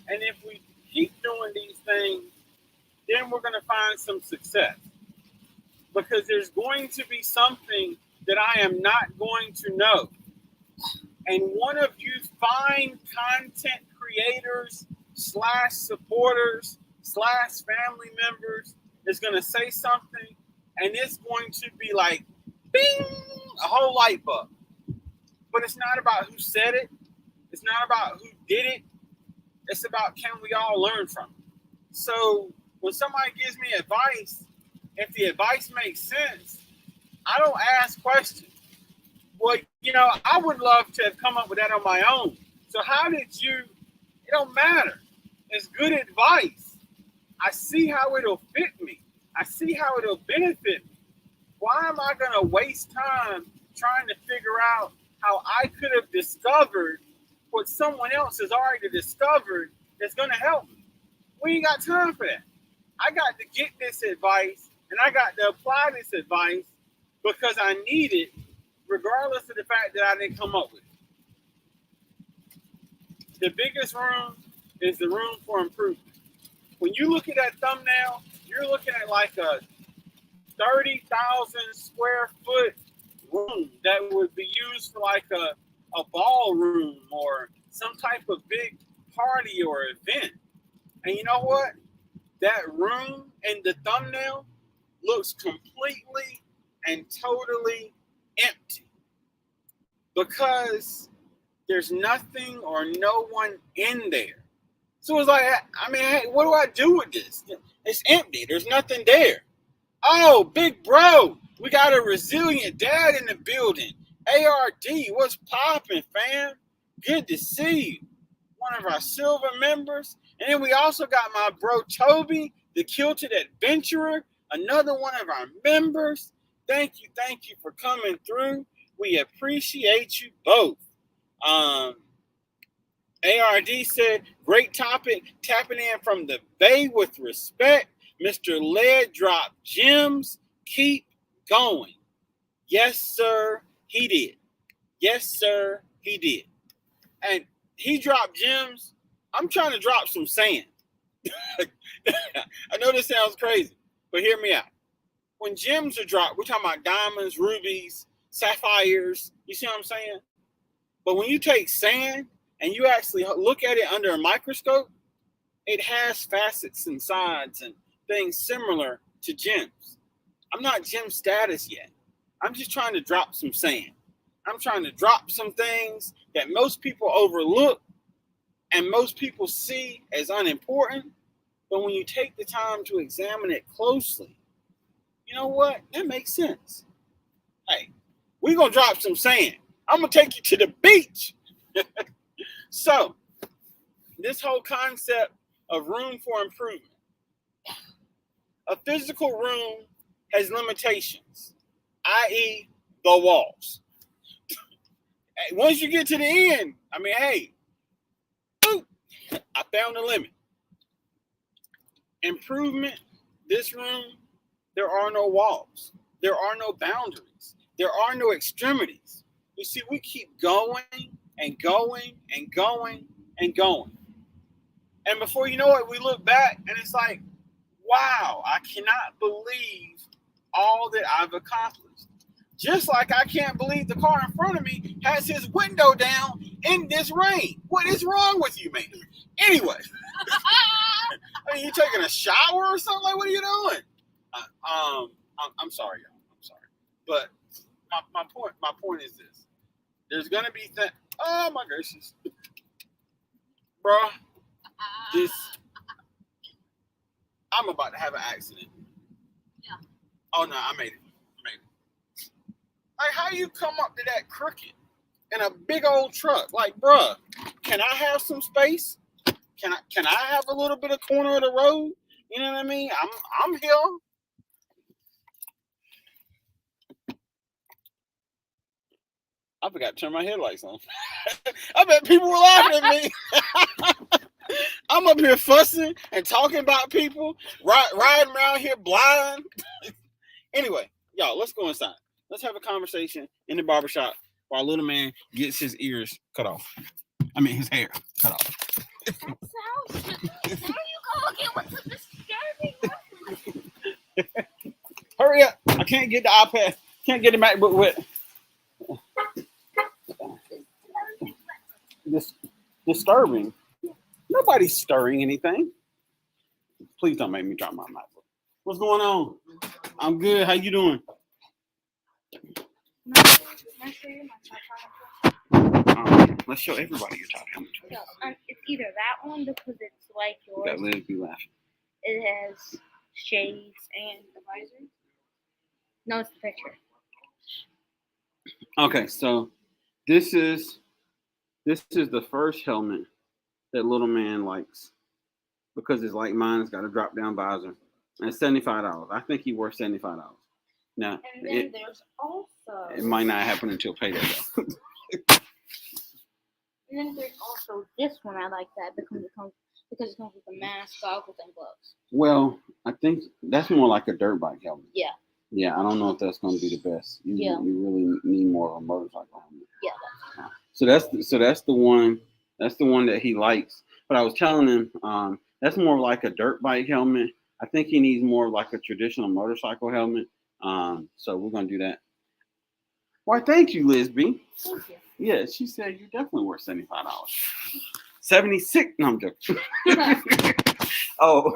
And if we keep doing these things, then we're going to find some success. Because there's going to be something that I am not going to know. And one of you fine content creators / supporters / family members is going to say something, and it's going to be like, bing, a whole light bulb. But it's not about who said it. It's not about who did it. It's about, can we all learn from it? So when somebody gives me advice, if the advice makes sense, I don't ask questions. Well, I would love to have come up with that on my own. So how did you? It don't matter. It's good advice. I see how it'll fit me. I see how it'll benefit me. Why am I going to waste time trying to figure out how I could have discovered what someone else has already discovered that's going to help me? We ain't got time for that. I got to get this advice and I got to apply this advice because I need it, regardless of the fact that I didn't come up with it. The biggest room is the room for improvement. When you look at that thumbnail, you're looking at like a 30,000 square foot room that would be used for like a ballroom or some type of big party or event. And you know what? That room in the thumbnail looks completely and totally empty because there's nothing or no one in there. So it's like, hey, what do I do with this? It's empty. There's nothing there. Oh, big bro, we got a resilient dad in the building. ARD, what's popping, fam? Good to see you. One of our silver members. And then we also got my bro Toby, the Kilted Adventurer, another one of our members. Thank you for coming through. We appreciate you both. ARD said, great topic, tapping in from the Bay with respect. Mr. Led dropped gems. Keep going. Yes, sir, he did. Yes, sir, he did. And he dropped gems. I'm trying to drop some sand. I know this sounds crazy, but hear me out. When gems are dropped, we're talking about diamonds, rubies, sapphires. You see what I'm saying? But when you take sand and you actually look at it under a microscope, it has facets and sides and things similar to gems. I'm not gem status yet. I'm just trying to drop some sand. I'm trying to drop some things that most people overlook and most people see as unimportant. But when you take the time to examine it closely, you know what? That makes sense. Hey, we're going to drop some sand. I'm going to take you to the beach. So, this whole concept of room for improvement. A physical room has limitations, i.e., the walls. Hey, once you get to the end, I mean, hey, boop, I found the limit. Improvement, this room, there are no walls. There are no boundaries. There are no extremities. You see, we keep going and going and going and going. And before you know it, we look back and it's like, wow, I cannot believe all that I've accomplished. Just like I can't believe the car in front of me has his window down in this rain. What is wrong with you, man? Anyway, I mean, you taking a shower or something? Like, what are you doing? I'm sorry, y'all. I'm sorry, but my point is this: there's gonna be oh my gracious, bro, this I'm about to have an accident. Yeah. Oh no, I made it. Like, how you come up to that crooked in a big old truck? Like, bruh, can I have some space? Can I have a little bit of corner of the road? You know what I mean? I'm here. I forgot to turn my headlights on. I bet people were laughing at me. I'm up here fussing and talking about people, riding around here blind. Anyway, y'all, let's go inside. Let's have a conversation in the barbershop while little man gets his ears cut off. I mean, his hair cut off. That sounds. There you go again with the disturbing. Hurry up! I can't get the iPad. Can't get the MacBook with. This disturbing. Nobody's stirring anything. Please don't make me drop my MacBook. What's going on? I'm good. How you doing? Let's show everybody your top helmet. Yeah, it's either that one because it's like yours. That Liz be laughing. It has shades and the visor. No, it's the picture. Okay, so this is the first helmet that little man likes because it's like mine. It's got a drop down visor, and it's $75. I think he worth $75. Now, and then there's also. It might not happen until payday though. And then there's also this one. I like that because it comes with a mask, goggles, and gloves. Well, I think that's more like a dirt bike helmet. Yeah. Yeah, I don't know if that's going to be the best. You really need more of a motorcycle helmet. Yeah. So that's the one. That's the one that he likes. But I was telling him that's more like a dirt bike helmet. I think he needs more like a traditional motorcycle helmet. So we're going to do that. Why, thank you, Lisby. Thank you. Yeah, she said you're definitely worth $75. 76. No, I'm joking. Oh.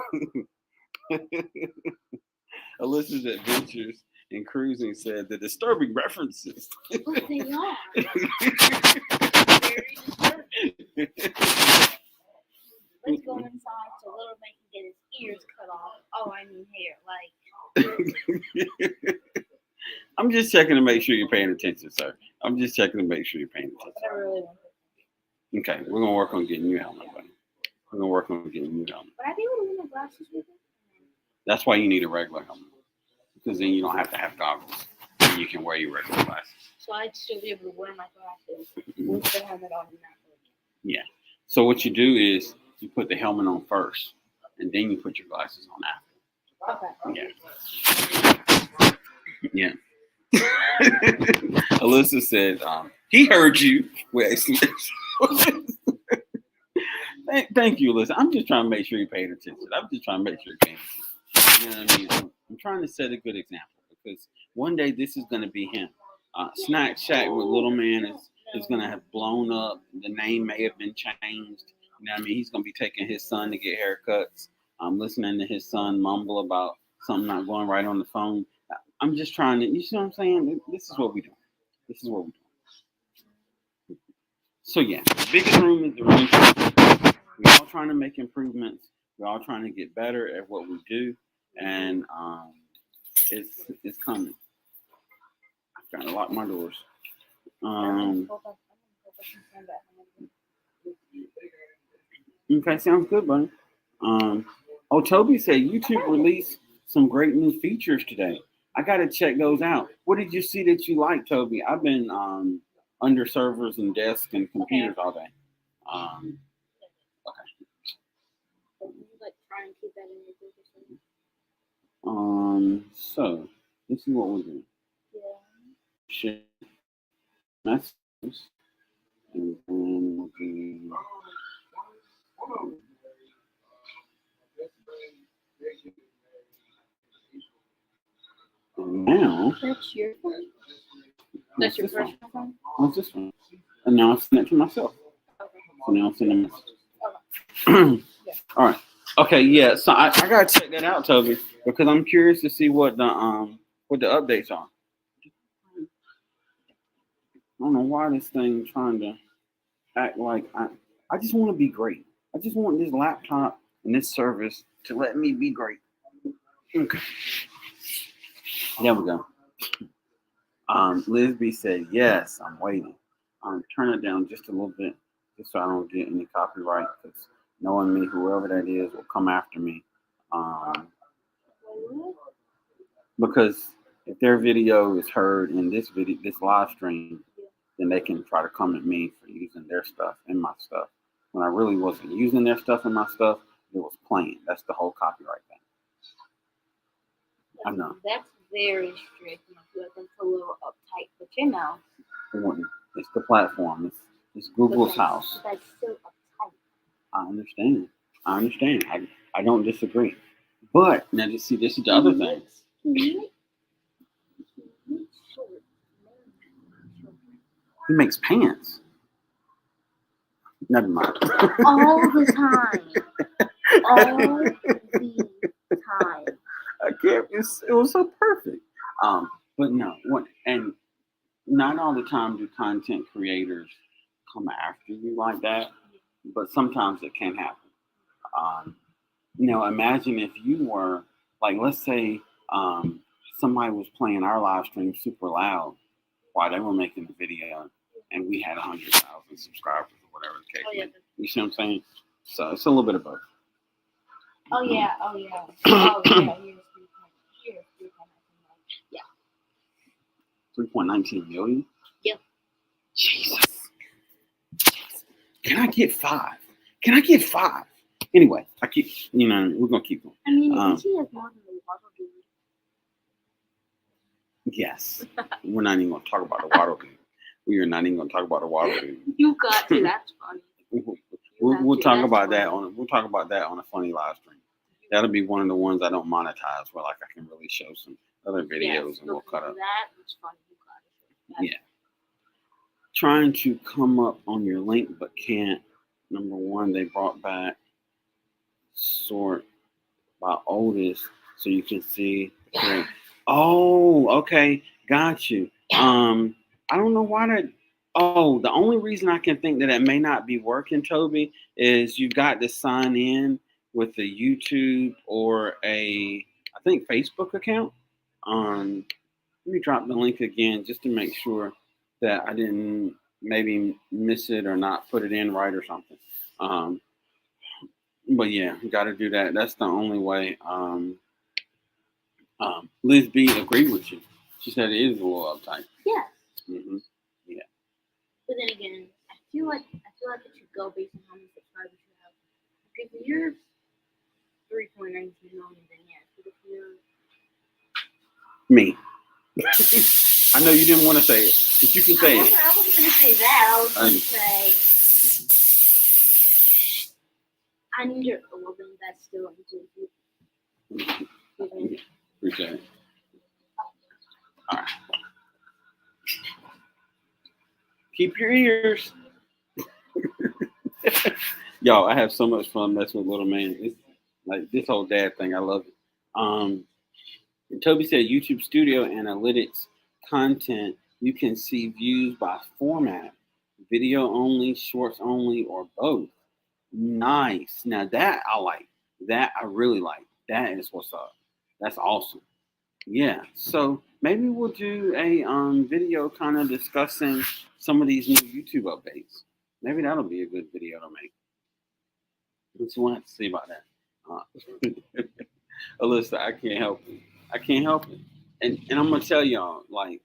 Alyssa's Adventures in Cruising said the disturbing references. But they are. Very disturbing. Let's go inside so little man can get his ears cut off. Oh, I mean hair. Like. I'm just checking to make sure you're paying attention, sir. I'm just checking to make sure you're paying attention. But I really want to. Okay, we're gonna work on getting you a helmet, buddy. We're gonna work on getting you a helmet. But I be able to wear my glasses with it. That's why you need a regular helmet, because then you don't have to have goggles. And you can wear your regular glasses. So I'd still be able to wear my glasses with the helmet on and not moving. Yeah. So what you do is you put the helmet on first, and then you put your glasses on after. Okay. Yeah. Yeah. Alyssa said, he heard you. Wait, thank you, Alyssa. I'm just trying to make sure you're paying attention. I'm just trying to make sure you're paying attention. You know what I mean? I'm trying to set a good example because one day this is going to be him. Snack Shack with Little Man is going to have blown up. The name may have been changed. You know what I mean? He's going to be taking his son to get haircuts. I'm listening to his son mumble about something not going right on the phone. I'm just trying to, you see what I'm saying? This is what we do. This is what we do. So yeah, the biggest room is the room. We're all trying to make improvements. We're all trying to get better at what we do, and it's coming. I've got to lock my doors. Okay, sounds good, buddy. Toby said YouTube released some great new features today. I got to check those out. What did you see that you liked, Toby? I've been under servers and desks and computers all day. Okay. Like try and keep that in your focus. So let's see what we'll do. Yeah. Share messages, and then we'll do. And now. That's your phone? That's your personal phone? What's this one? And now I send it to myself. Okay. So now I send a message. Okay. Yeah. All right. Okay. Yeah. So I gotta check that out, Toby, because I'm curious to see what the updates are. I don't know why this thing trying to act like I just want to be great. I just want this laptop and this service to let me be great. Okay. There we go. Liz B said, yes, I'm waiting. Turn it down just a little bit, just so I don't get any copyright, because knowing me, whoever that is will come after me. Because if their video is heard in this live stream, then they can try to come at me for using their stuff in my stuff. When I really wasn't using their stuff in my stuff, it was playing. That's the whole copyright thing. I know. That's very strict, and I feel like that's a little uptight, but you know. It's the platform. It's Google's house. That's still uptight. I understand. I don't disagree. But now you see, this is the other thing. He makes pants. Never mind. All the time. All the time. I can't. It was so perfect. But no. And not all the time do content creators come after you like that. But sometimes it can happen. Imagine if you were like, let's say, somebody was playing our live stream super loud while they were making the video, and we had 100,000 subscribers or whatever the case may be. You see what I'm saying? So it's a little bit of both. Oh yeah. Here's 3.19 million? Yep. Jesus. Can I get 5? Anyway, we're going to keep going. I mean, he has more than the water dude. Yes. We're not even going to talk about the water dude. We are not even going to talk about the water dude. You got to. That's funny. We'll talk about that on a funny live stream. That'll be one of the ones I don't monetize, where like I can really show some other videos and we'll cut up. That was funny. You got it. Yeah. Trying to come up on your link but can't. Number one, they brought back sort by oldest so you can see. Oh, okay, got you. I don't know why that. Oh, the only reason I can think that it may not be working, Toby, is you've got to sign in with a YouTube or I think Facebook account. Let me drop the link again just to make sure that I didn't maybe miss it or not put it in right or something. But yeah, you got to do that. That's the only way. Liz B agreed with you. She said it is a little uptight. Yeah. Mm-hmm. Yeah. But then again, I feel like it should go based on how many subscribers you have. If you're 3.19 million, then yes. But if you're me. I know you didn't want to say it, but you can say it. I wasn't going to say that. I was going to say I need your 11. That's still included. Appreciate it. All right. Keep your ears. Y'all, I have so much fun messing with little man. It's like this whole dad thing. I love it. Toby said YouTube Studio Analytics content. You can see views by format, video only, shorts only, or both. Nice. Now that I like. That I really like. That is what's up. That's awesome. Yeah. So maybe we'll do a video kind of discussing some of these new YouTube updates. Maybe that'll be a good video to make. Let's we'll have to see about that. Alyssa, I can't help it. I can't help it. And I'm gonna tell y'all, like,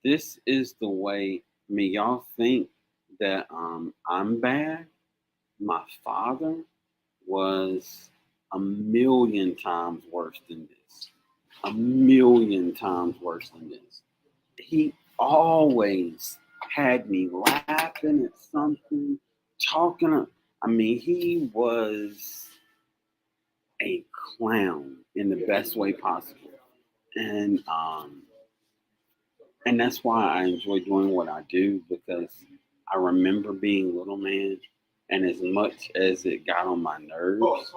this is the way. I mean, y'all think that I'm bad. My father was a million times worse than this. A million times worse than this. He always had me laughing at something, talking. I mean, he was a clown in the best way possible, and and that's why I enjoy doing what I do because I remember being little man, and as much as it got on my nerves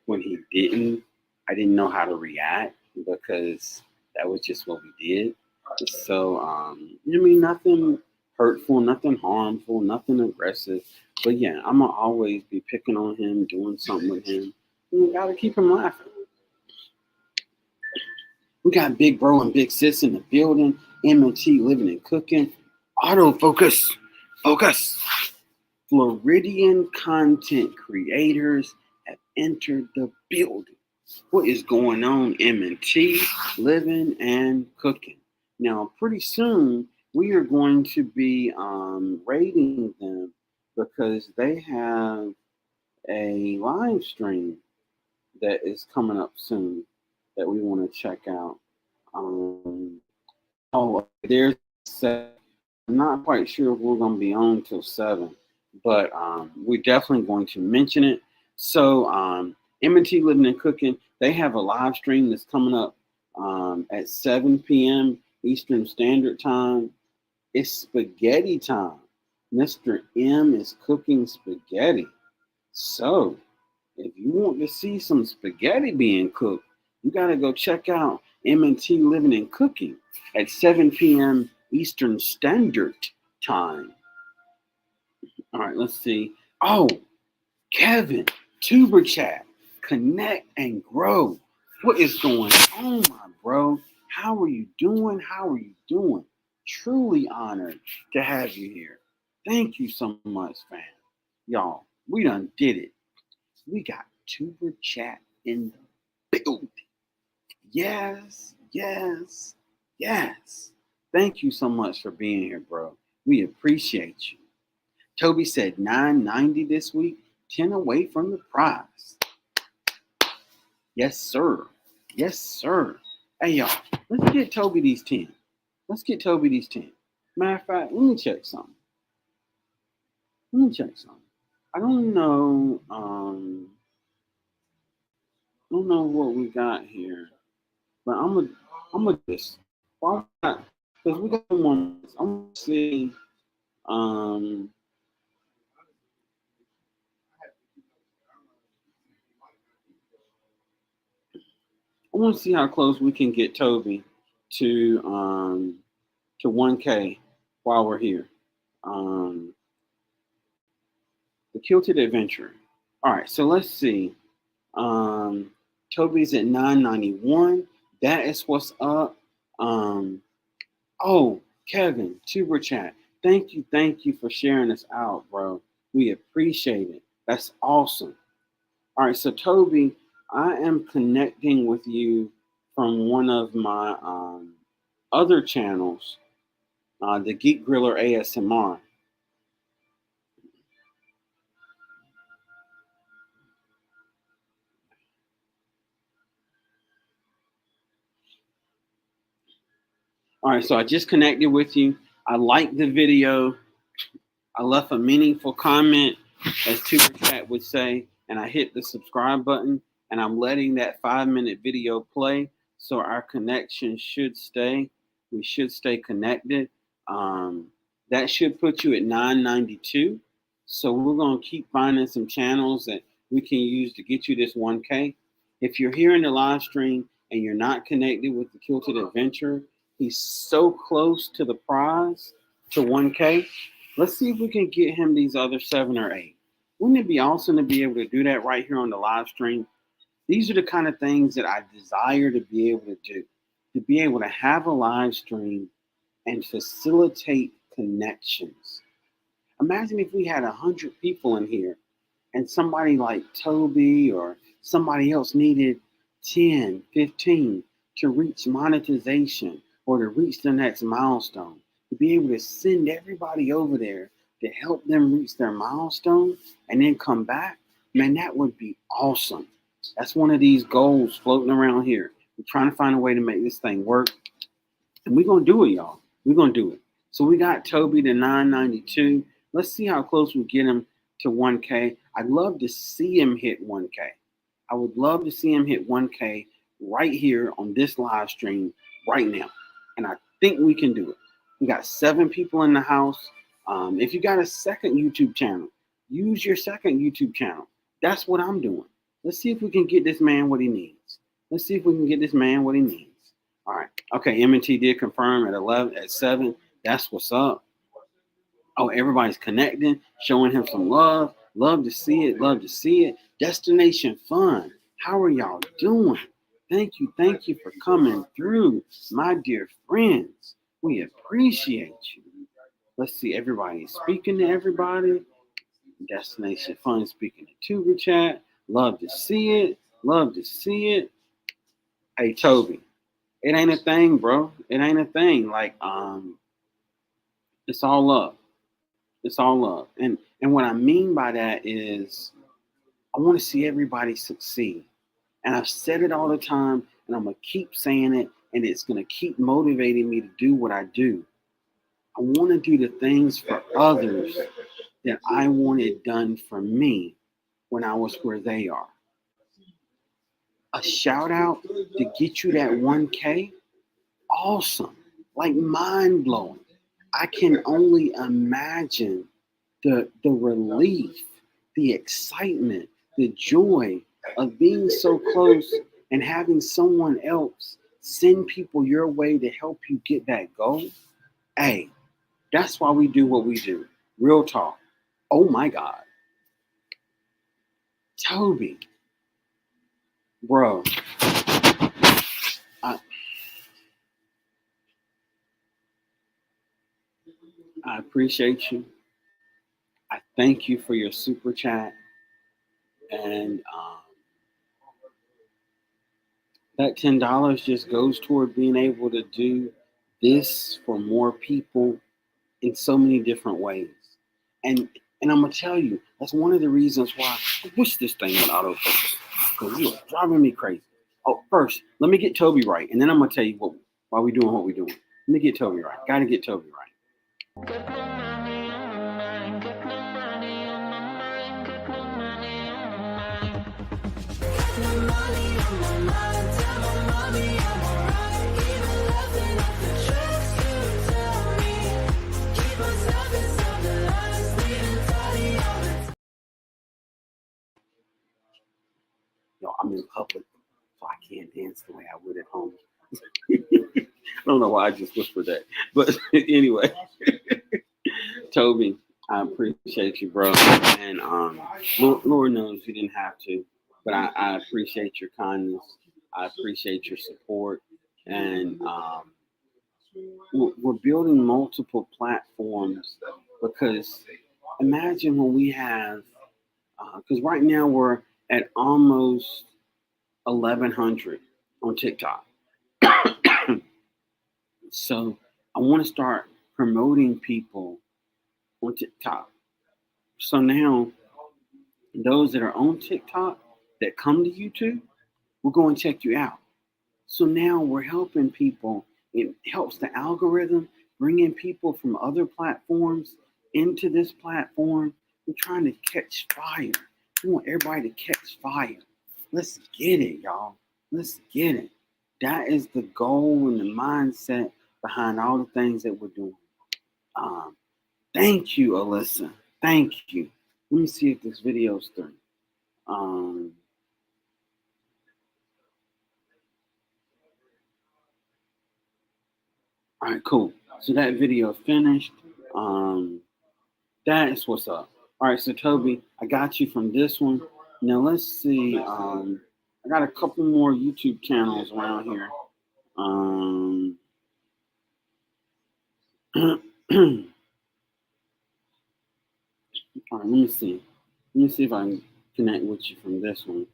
when he didn't, I didn't know how to react because that was just what we did. So, I mean, nothing hurtful, nothing harmful, nothing aggressive. But yeah, I'm gonna always be picking on him, doing something with him. You gotta keep him laughing. We got Big Bro and Big Sis in the building. M&T living and cooking. Autofocus. Focus. Floridian content creators have entered the building. What is going on, M&T living and cooking? Now, pretty soon we are going to be rating them because they have a live stream that is coming up soon that we want to check out. Um, there's 7. I'm not quite sure if we're going to be on till 7, but we're definitely going to mention it. So, M&T Living and Cooking, they have a live stream that's coming up at 7 p.m. Eastern Standard Time. It's spaghetti time. Mr. M is cooking spaghetti. So, if you want to see some spaghetti being cooked, you got to go check out M&T Living and Cooking at 7 p.m. Eastern Standard Time. All right, let's see. Oh, Kevin, Tuber Chat, connect and grow. What is going on, my bro? How are you doing? How are you doing? Truly honored to have you here. Thank you so much, fam. Y'all, we done did it. We got Tuber Chat in the building. Yes, yes, yes. Thank you so much for being here, bro. We appreciate you. Toby said 990 this week, 10 away from the prize. Yes, sir. Yes, sir. Hey, y'all, let's get Toby these 10. Let's get Toby these 10. Matter of fact, let me check something. I don't know. I don't know what we got here, but I'm gonna just because we got one. I'm gonna see. Um, I want to see how close we can get Toby to 1K while we're here. The Kilted Adventure. All right, so let's see. Toby's at 991. That is what's up. Oh, Kevin, Tuber Chat. Thank you for sharing this out, bro. We appreciate it. That's awesome. All right, so Toby, I am connecting with you from one of my other channels, the Geek Griller ASMR. All right, so I just connected with you. I liked the video. I left a meaningful comment, as Tuber Chat would say, and I hit the subscribe button, and I'm letting that 5-minute video play, so our connection should stay. We should stay connected. That should put you at 992. So we're going to keep finding some channels that we can use to get you this 1K. If you're here in the live stream and you're not connected with the Kilted Adventure, he's so close to the prize, to 1K. Let's see if we can get him these other 7 or 8. Wouldn't it be awesome to be able to do that right here on the live stream? These are the kind of things that I desire to be able to do, to be able to have a live stream and facilitate connections. Imagine if we had 100 people in here and somebody like Toby or somebody else needed 10, 15 to reach monetization or to reach the next milestone, to be able to send everybody over there to help them reach their milestone and then come back, man, that would be awesome. That's one of these goals floating around here. We're trying to find a way to make this thing work. And we're going to do it, y'all. We're going to do it. So we got Toby to 992. Let's see how close we get him to 1K. I'd love to see him hit 1K. I would love to see him hit 1K right here on this live stream right now. And I think we can do it. We got 7 people in the house. If you got a second YouTube channel, use your second YouTube channel. That's what I'm doing. Let's see if we can get this man what he needs. Let's see if we can get this man what he needs. All right. Okay, M&T did confirm at 11, at 7. That's what's up. Oh, everybody's connecting, showing him some love. Love to see it. Love to see it. Destination Fun. How are y'all doing? Thank you for coming through, my dear friends. We appreciate you. Let's see, everybody speaking to everybody. Destination Fun speaking to Tuber Chat. Love to see it. Love to see it. Hey, Toby, it ain't a thing, bro. It ain't a thing. Like, it's all love. It's all love. And what I mean by that is I want to see everybody succeed. And I've said it all the time, and I'm going to keep saying it, and it's going to keep motivating me to do what I do. I want to do the things for others that I wanted done for me when I was where they are. A shout out to get you that 1K, awesome, like mind blowing. I can only imagine the relief, the excitement, the joy of being so close and having someone else send people your way to help you get that goal. Hey, that's why we do what we do. Real talk. Oh my God. Toby, bro, I appreciate you. I thank you for your super chat. And that $10 just goes toward being able to do this for more people in so many different ways. And I'm gonna tell you, that's one of the reasons why I wish this thing would autofocus, because you are driving me crazy. Oh, first, let me get Toby right, and then I'm gonna tell you why we doing what we doing. Let me get Toby right. Gotta get Toby right. Yo, I'm in public, so I can't dance the way I would at home. I don't know why I just whispered that, but anyway, Toby, I appreciate you, bro, and Lord knows you didn't have to, but I appreciate your kindness. I appreciate your support, and we're building multiple platforms because imagine when we have, because right now we're at almost 1,100 on TikTok. So I want to start promoting people on TikTok. So now those that are on TikTok that come to YouTube, we're going to check you out. So now we're helping people. It helps the algorithm bringing people from other platforms into this platform. We're trying to catch fire. We want everybody to catch fire. Let's get it, y'all. Let's get it. That is the goal and the mindset behind all the things that we're doing. Thank you, Alyssa. Thank you. Let me see if this video's through. All right, cool. So that video finished. That's what's up. All right, so Toby, I got you from this one. Now let's see. I got a couple more YouTube channels around here. All right, let me see. Let me see if I can connect with you from this one.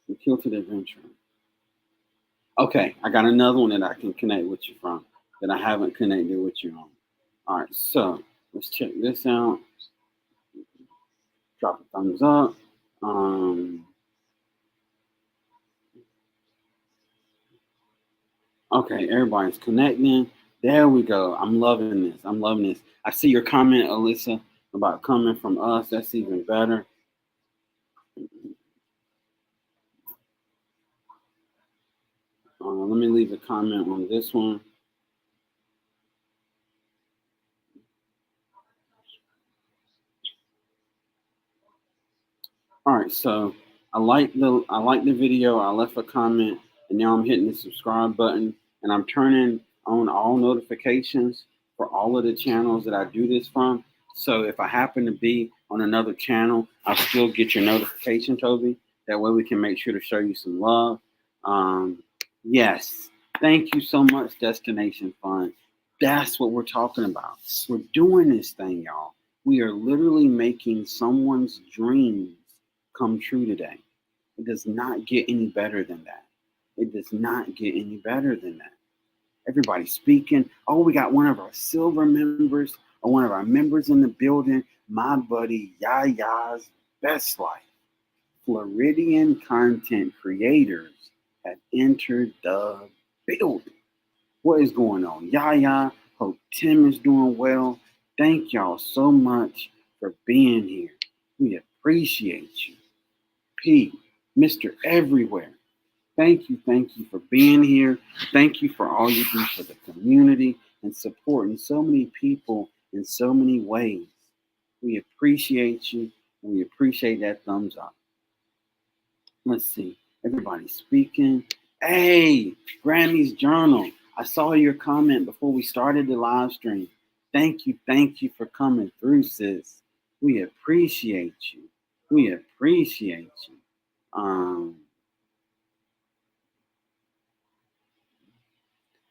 The Kilted Adventure. Okay, I got another one that I can connect with you from that I haven't connected with you on. All right, so let's check this out. Drop a thumbs up. Okay, everybody's connecting. There we go. I'm loving this. I'm loving this. I see your comment, Alyssa, about coming from us. That's even better. Let me leave a comment on this one. All right, so I like the video. I left a comment, and now I'm hitting the subscribe button, and I'm turning on all notifications for all of the channels that I do this from. So if I happen to be on another channel, I'll still get your notification, Toby. That way we can make sure to show you some love. Yes, thank you so much, Destination Fun. That's what we're talking about. We're doing this thing, y'all. We are literally making someone's dreams come true today. It does not get any better than that. It does not get any better than that. Everybody's speaking. Oh, we got one of our silver members or one of our members in the building. My buddy Yaya's Best Life. Floridian content creators have entered the building. What is going on? Yaya, hope Tim is doing well. Thank y'all so much for being here. We appreciate you. P, Mr. Everywhere. Thank you for being here. Thank you for all you do for the community and supporting so many people in so many ways. We appreciate you, and we appreciate that thumbs up. Let's see. Everybody's speaking. Hey, Grammy's Journal. I saw your comment before we started the live stream. Thank you for coming through, sis. We appreciate you. We appreciate you.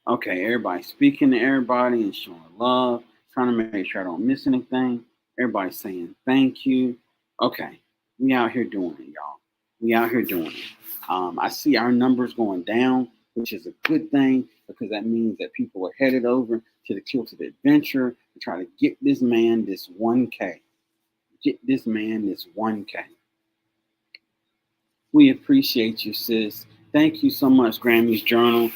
Okay, everybody speaking to everybody and showing love, trying to make sure I don't miss anything. Everybody saying thank you. Okay, we out here doing it, y'all. We out here doing it. I see our numbers going down, which is a good thing because that means that people are headed over to the Kilted Adventure to try to get this man this 1K. Get this man this 1K. We appreciate you, sis. Thank you so much, Grammy's Journal.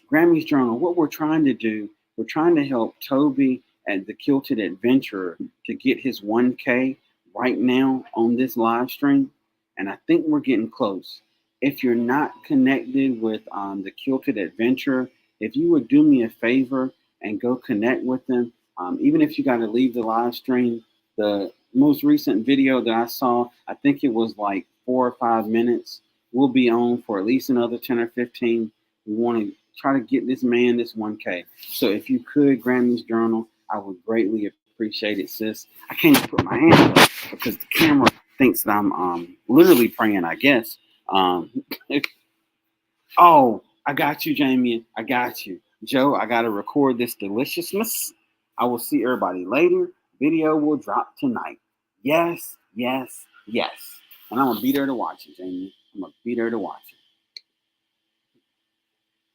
Grammy's Journal, what we're trying to do, we're trying to help Toby at the Kilted Adventurer to get his 1K right now on this live stream. And I think we're getting close. If you're not connected with the Kilted Adventurer, if you would do me a favor and go connect with them, even if you got to leave the live stream, the most recent video that I saw, I think it was like 4 or 5 minutes. We'll be on for at least another 10 or 15. We want to try to get this man this 1K. So if you could, Grammy's Journal, I would greatly appreciate it, sis. I can't even put my hand up because the camera thinks that I'm literally praying, I guess. Oh, I got you, Jamie. I got you. Joe, I got to record this deliciousness. I will see everybody later. Video will drop tonight. Yes. And I'm going to be there to watch it, Jamie. I'm going to be there to watch it.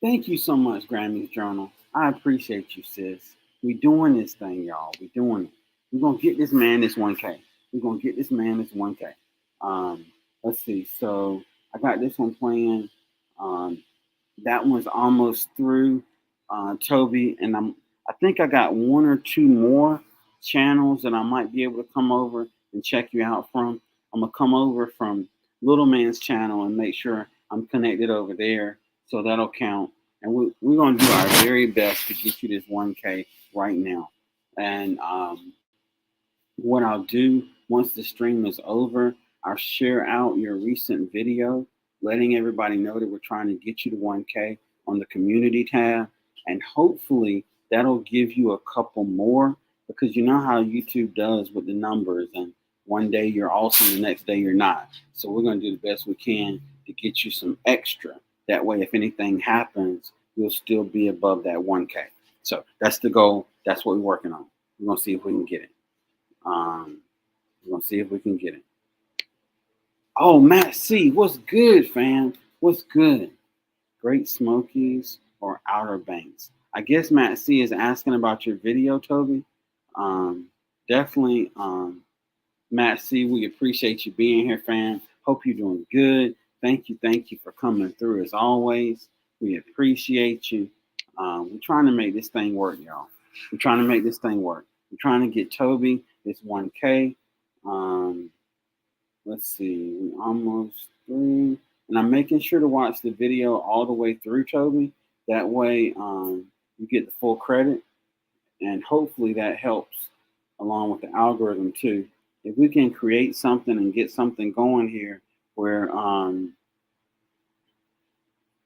Thank you so much, Grammy's Journal. I appreciate you, sis. We doing this thing, y'all. We doing it. We're going to get this man this 1K. We're going to get this man this 1K. Let's see. So I got this one playing. That one's almost through, Toby. And I think I got 1 or 2 more channels that I might be able to come over and check you out from. I'm going to come over from Little Man's channel and make sure I'm connected over there. So that'll count. And we're going to do our very best to get you this 1K right now. And what I'll do once the stream is over, I'll share out your recent video, letting everybody know that we're trying to get you to 1K on the community tab. And hopefully that'll give you a couple more, because you know how YouTube does with the numbers, and one day you're awesome, the next day you're not. So we're going to do the best we can to get you some extra. That way, if anything happens, you'll still be above that 1K. So that's the goal. That's what we're working on. We're going to see if we can get it. We're going to see if we can get it. Oh, Matt C, what's good, fam? What's good? Great Smokies or Outer Banks? I guess Matt C is asking about your video, Toby. Definitely, Matt C, we appreciate you being here, fam. Hope you're doing good. Thank you for coming through as always. We appreciate you. We're trying to make this thing work, y'all. We're trying to make this thing work. We're trying to get Toby this 1K. Let's see, we almost through. And I'm making sure to watch the video all the way through, Toby. That way you get the full credit. And hopefully that helps along with the algorithm too. If we can create something and get something going here where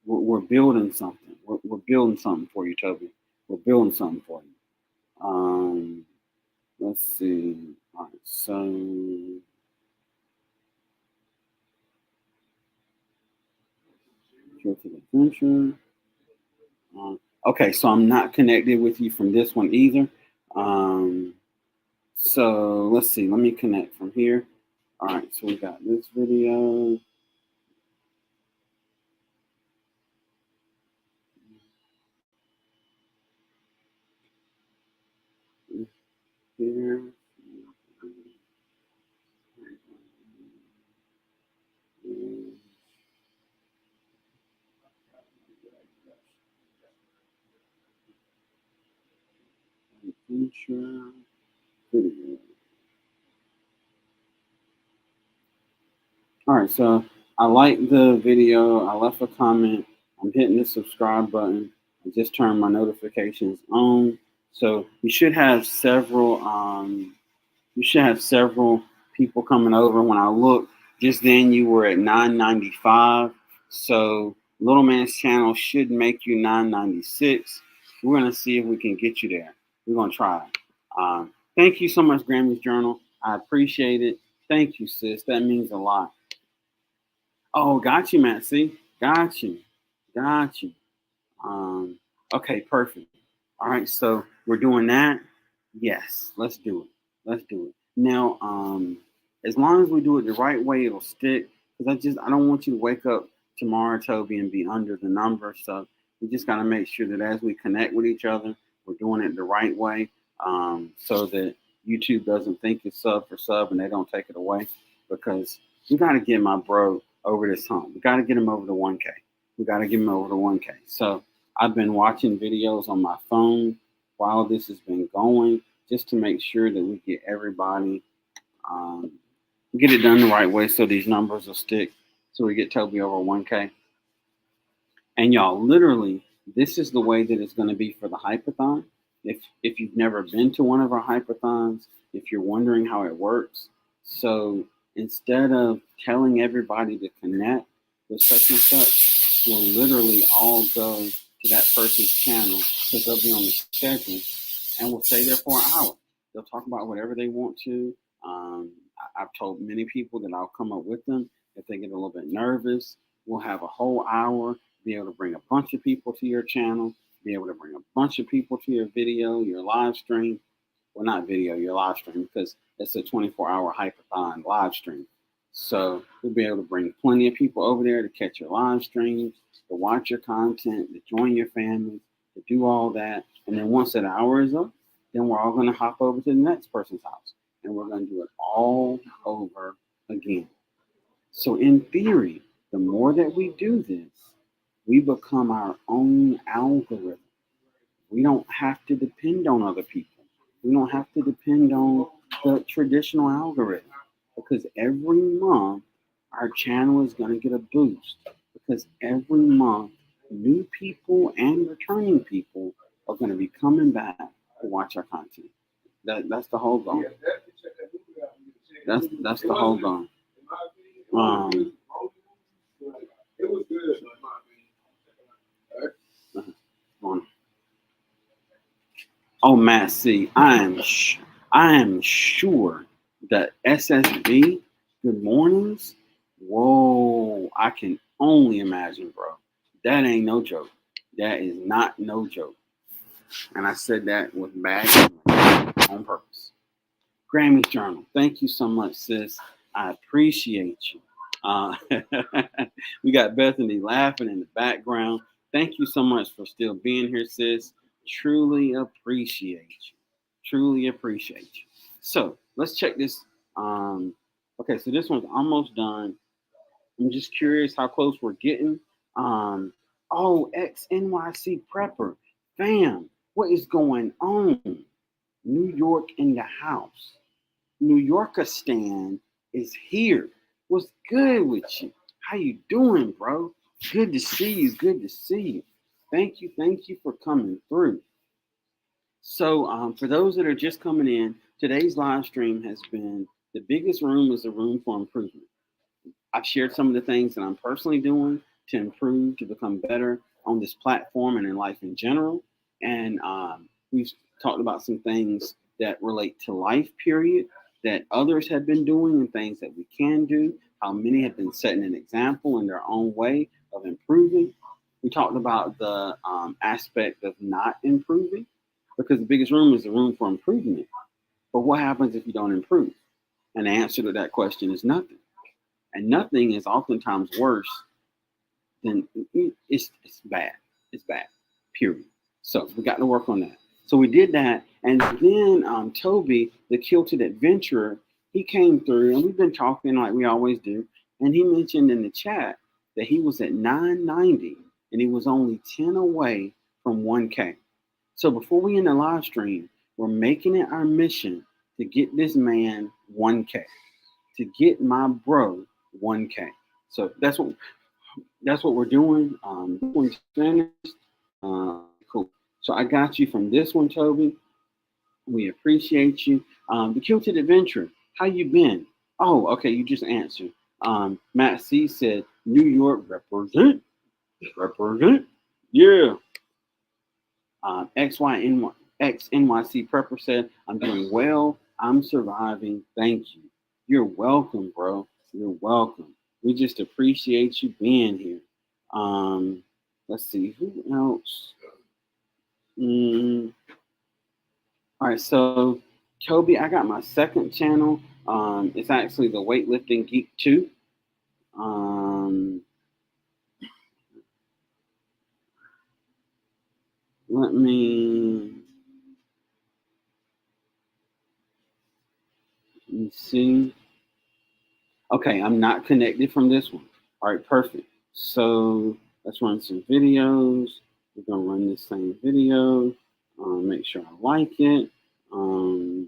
we're building something. We're building something for you, Toby. We're building something for you. Let's see. All right, so to the adventure. Okay, so I'm not connected with you from this one either. So let's see. Let me connect from here. All right, so we got this video. Here. Adventure video. All right, so I like the video. I left a comment. I'm hitting the subscribe button. I just turned my notifications on. So you should have several. You should have several people coming over. When I looked just then, you were at 995. So Little Man's channel should make you 996. We're gonna see if we can get you there. We're gonna try. Thank you so much, Grammys Journal. I appreciate it. Thank you, sis. That means a lot. Oh, got you, Matt. See, got you, got you. Okay, perfect. All right, so we're doing that. Yes, let's do it. Let's do it. Now, as long as we do it the right way, it'll stick. Because I don't want you to wake up tomorrow, Toby, and be under the number. So we just gotta make sure that as we connect with each other, we're doing it the right way, so that YouTube doesn't think it's sub for sub and they don't take it away. Because we gotta get my bro over this hump. We gotta get him over the 1K. We gotta get him over the 1K. So I've been watching videos on my phone while this has been going, just to make sure that we get everybody, get it done the right way so these numbers will stick, so we get Toby over 1K. And y'all, literally, this is the way that it's going to be for the hypathon. If you've never been to one of our hypathons, if you're wondering how it works, so instead of telling everybody to connect with such and such, we'll literally all go to that person's channel, because they'll be on the schedule, and we'll stay there for an hour. They'll talk about whatever they want to. I've told many people that I'll come up with them if they get a little bit nervous. We'll have a whole hour, be able to bring a bunch of people to your channel, be able to bring a bunch of people to your video, your live stream. Well, not video, your live stream, because it's a 24-hour hypathon live stream. So we'll be able to bring plenty of people over there to catch your live streams, to watch your content, to join your family, to do all that. And then once that hour is up, then we're all going to hop over to the next person's house. And we're going to do it all over again. So in theory, the more that we do this, we become our own algorithm. We don't have to depend on other people. We don't have to depend on the traditional algorithm, because every month our channel is going to get a boost, because every month new people and returning people are going to be coming back to watch our content. That's the whole goal. That's the whole goal. It was good. Oh, Matt C, I am sure that SSB, good mornings. Whoa, I can only imagine, bro. That ain't no joke. That is not no joke. And I said that with bad on purpose. Grammy's Journal, thank you so much, sis. I appreciate you. We got Bethany laughing in the background. Thank you so much for still being here, sis. Truly appreciate you. Truly appreciate you. So let's check this. Okay, so this one's almost done. I'm just curious how close we're getting. Oh, ex NYC prepper, fam, what is going on? New York in the house. New Yorkistan is here. What's good with you? How you doing, bro? Good to see you. Good to see you. Thank you for coming through. So, for those that are just coming in, today's live stream has been the biggest room is a room for improvement. I've shared some of the things that I'm personally doing to improve, to become better on this platform and in life in general. And we've talked about some things that relate to life, period, that others have been doing and things that we can do, how many have been setting an example in their own way of improving. We talked about the aspect of not improving, because the biggest room is the room for improvement. But what happens if you don't improve? And the answer to that question is nothing. And nothing is oftentimes worse than it's bad. It's bad, period. So we got to work on that. So we did that. And then Toby, the kilted adventurer, he came through and we've been talking like we always do. And he mentioned in the chat that he was at 990 and he was only 10 away from 1K. So before we end the live stream, we're making it our mission to get this man 1K, to get my bro 1K. So that's what we're doing. This one's finished. Cool. So I got you from this one, Toby. We appreciate you. The Kilted Adventure, how you been? Oh, okay, you just answered. Matt C said, New York represent. Yeah. XYNY, XNYC Prepper said, I'm doing well. I'm surviving. Thank you. You're welcome, bro. You're welcome. We just appreciate you being here. Let's see, who else? All right, so Toby, I got my second channel. It's actually the Weightlifting Geek 2. Let me see. Okay, I'm not connected from this one. All right, perfect. So let's run some videos. We're gonna run this same video. Make sure I like it. All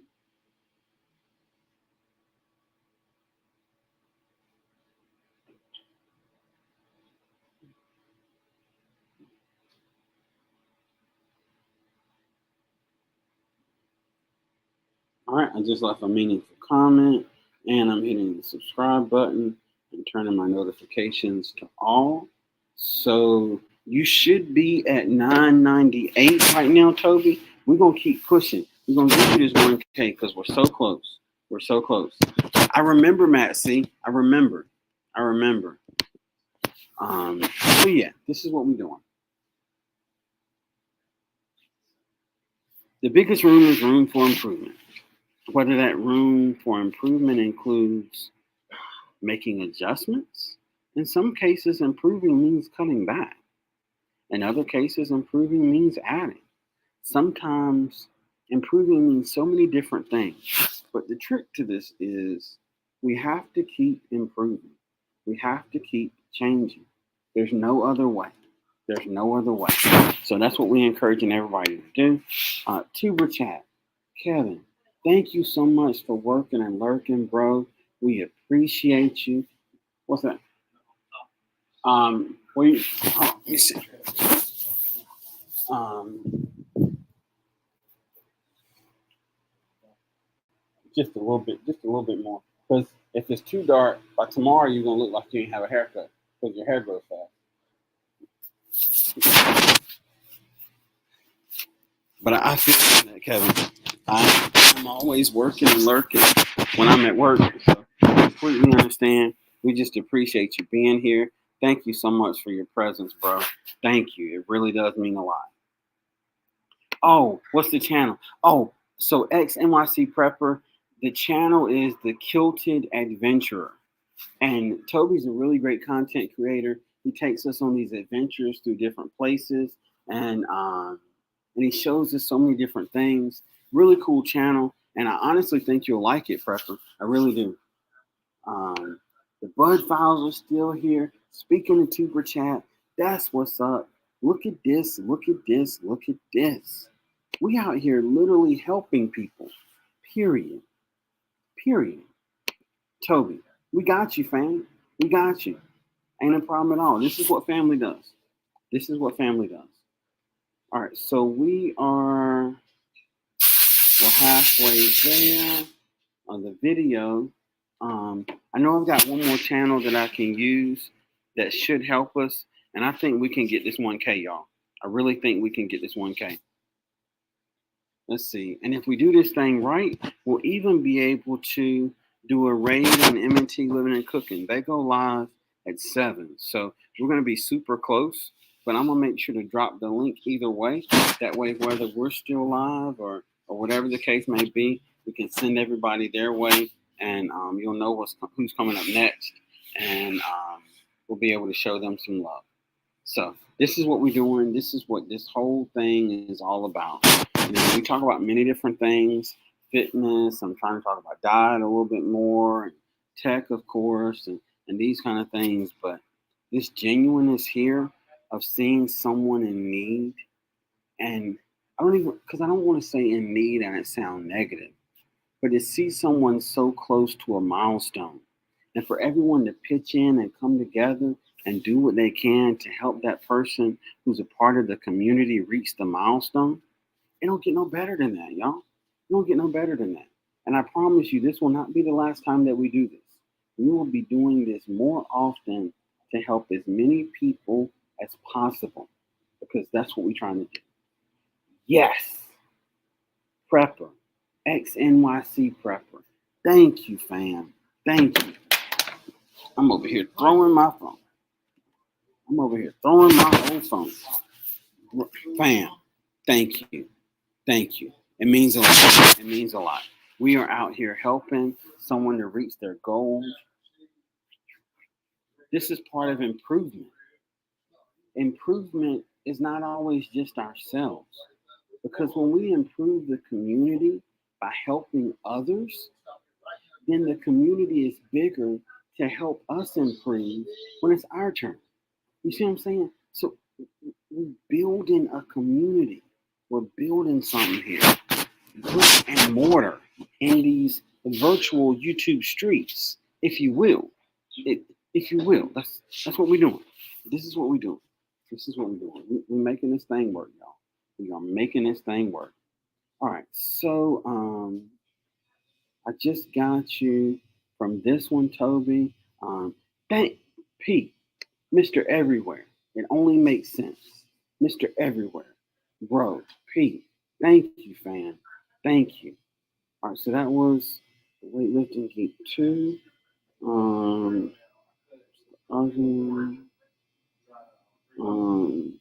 right, I just left a meaningful comment and I'm hitting the subscribe button and turning my notifications to all. So you should be at 998 right now, Toby. We're going to keep pushing. We're going to get you this 1K because we're so close. We're so close. I remember, Matt C. I remember. So yeah, this is what we're doing. The biggest room is room for improvement. Whether that room for improvement includes making adjustments. In some cases, improving means cutting back. In other cases, improving means adding. Sometimes improving means so many different things. But the trick to this is we have to keep improving. We have to keep changing. There's no other way. There's no other way. So that's what we're encouraging everybody to do. Tuber chat, Kevin, thank you so much for working and lurking, bro. We appreciate you. What's that? Let me see. Just a little bit more. Because if it's too dark, by tomorrow you're gonna look like you didn't have a haircut because your hair grows fast. But I feel that, Kevin. I'm always working and lurking when I'm at work. So I completely understand. We just appreciate you being here. Thank you so much for your presence, bro. Thank you. It really does mean a lot. Oh, what's the channel? Oh, so ex NYC Prepper. The channel is the Kilted Adventurer. And Toby's a really great content creator. He takes us on these adventures through different places, and he shows us so many different things. Really cool channel, and I honestly think you'll like it, Prepper. I really do. Um, the Bud Files are still here. Speaking of Tuber Chat, that's what's up. Look at this. Look at this. Look at this. We out here literally helping people. Period. Period. Toby, we got you, fam. We got you. Ain't a problem at all. This is what family does. This is what family does. All right, so we're halfway there on the video. I know I've got one more channel that I can use that should help us, and I think we can get this 1K, y'all. I really think we can get this 1K. Let's see. And if we do this thing right, we'll even be able to do a raid on M&T Living and Cooking. They go live at 7. So we're going to be super close, but I'm going to make sure to drop the link either way. That way, whether we're still live or whatever the case may be, we can send everybody their way, and you'll know who's coming up next, and we'll be able to show them some love. So this is what we're doing. This is what this whole thing is all about. You know, we talk about many different things, fitness. I'm trying to talk about diet a little bit more, and tech, of course, and these kind of things. But this genuineness here of seeing someone in need, and I don't want to say in need and it sound negative, but to see someone so close to a milestone, and for everyone to pitch in and come together and do what they can to help that person who's a part of the community reach the milestone, it don't get no better than that, y'all. It don't get no better than that. And I promise you, this will not be the last time that we do this. We will be doing this more often to help as many people as possible, because that's what we're trying to do. Yes, Prepper, XNYC Prepper. Thank you, fam. Thank you. I'm over here throwing my phone. I'm over here throwing my old phone. Fam, thank you. Thank you. It means a lot. It means a lot. We are out here helping someone to reach their goals. This is part of improvement. Improvement is not always just ourselves, because when we improve the community by helping others, then the community is bigger to help us improve when it's our turn. You see what I'm saying? So we're building a community. We're building something here. Brick and mortar in these virtual YouTube streets, if you will. If you will. That's what we're doing. This is what we're doing. This is what we're doing. We're making this thing work, y'all. We are making this thing work. All right. So I just got you from this one, Toby. Thank Pete, Mr. Everywhere. It only makes sense. Mr. Everywhere. Bro, Pete. Thank you, fam. Thank you. All right, so that was weightlifting geek 2. Other, um,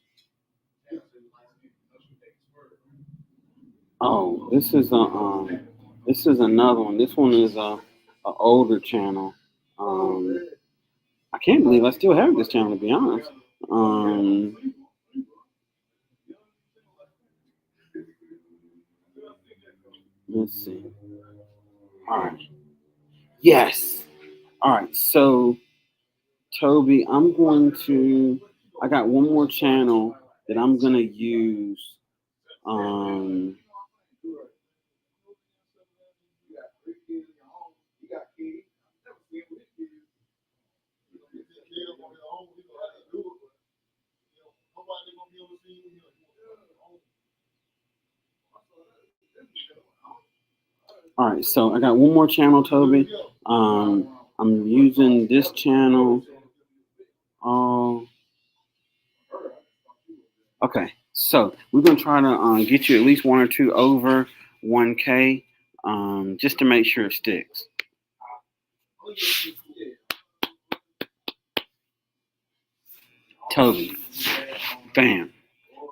oh, this is another one. This one is a older channel. I can't believe I still have this channel, to be honest. Let's see. All right. Yes. All right. So, Toby, I got one more channel that I'm going to use. Um, all right. So, I got one more channel, Toby. I'm using this channel. Oh, Okay, so we're gonna try to get you at least one or two over 1K, just to make sure it sticks. Toby, bam.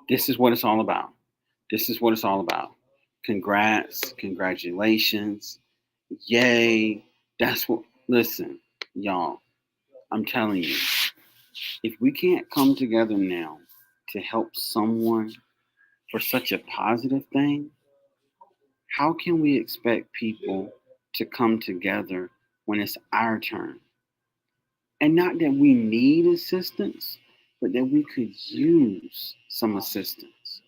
This is what it's all about. This is what it's all about. Congrats, congratulations, yay. That's what, listen, y'all, I'm telling you, if we can't come together now to help someone for such a positive thing, how can we expect people to come together when it's our turn? And not that we need assistance, but that we could use some assistance.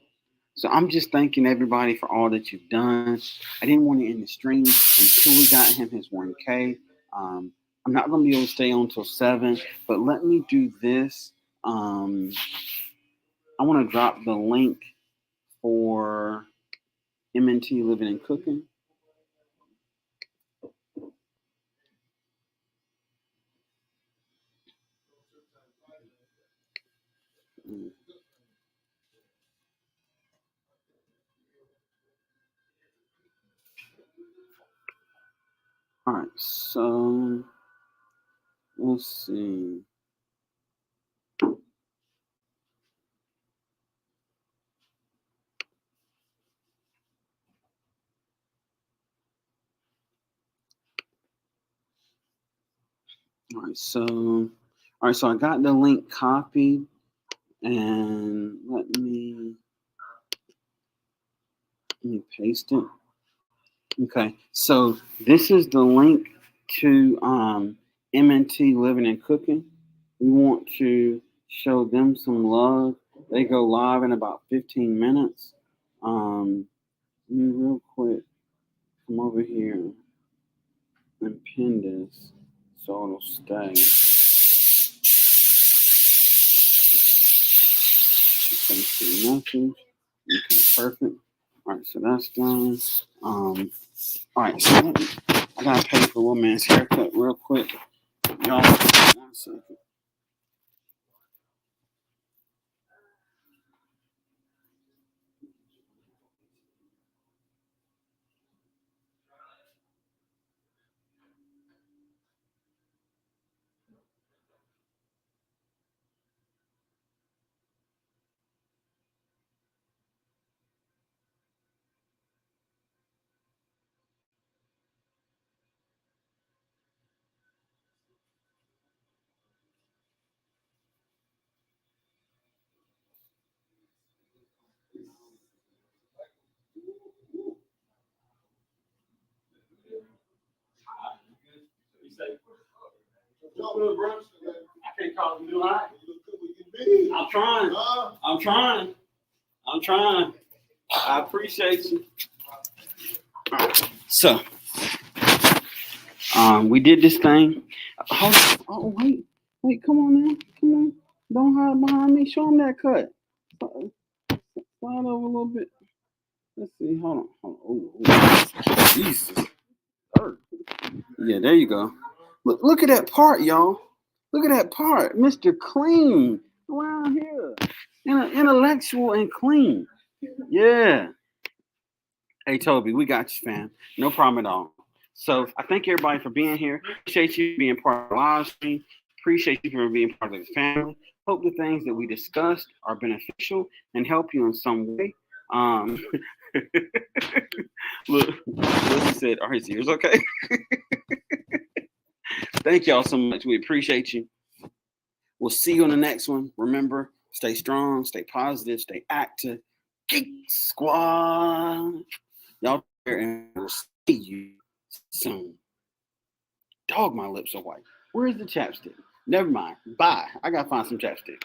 So I'm just thanking everybody for all that you've done. I didn't want to end the stream until we got him his 1K. I'm not going to be able to stay on till 7, but let me do this. I want to drop the link for MNT Living and Cooking. All right, so let's see. All right, so I got the link copied, and let me paste it. Okay, so this is the link to MNT Living and Cooking. We want to show them some love. They go live in about 15 minutes. Let me real quick come over here and pin this so it'll stay. Thanks for message. Okay, perfect. All right, so that's done. All right, so I gotta pay for little man's haircut real quick. Y'all, 1 second. I can't call him hot. I'm trying. I'm trying. I'm trying. I appreciate you. All right. So, we did this thing. Hold on. Oh, wait, come on now. Come on. Don't hide behind me. Show him that cut. Slide over a little bit. Let's see. Hold on. Oh, Jesus. Yeah, there you go. Look at that part, y'all. Look at that part. Mr. Clean around here. Intellectual and clean. Yeah. Hey, Toby, we got you, fam. No problem at all. So I thank everybody for being here. Appreciate you being part of the live stream. Appreciate you for being part of the family. Hope the things that we discussed are beneficial and help you in some way. Look, he said, are his ears okay? Thank y'all so much. We appreciate you. We'll see you on the next one. Remember, stay strong, stay positive, stay active. Geek Squad. Y'all there, and we'll see you soon. Dog, my lips are white. Where's the chapstick? Never mind. Bye. I gotta find some chapstick.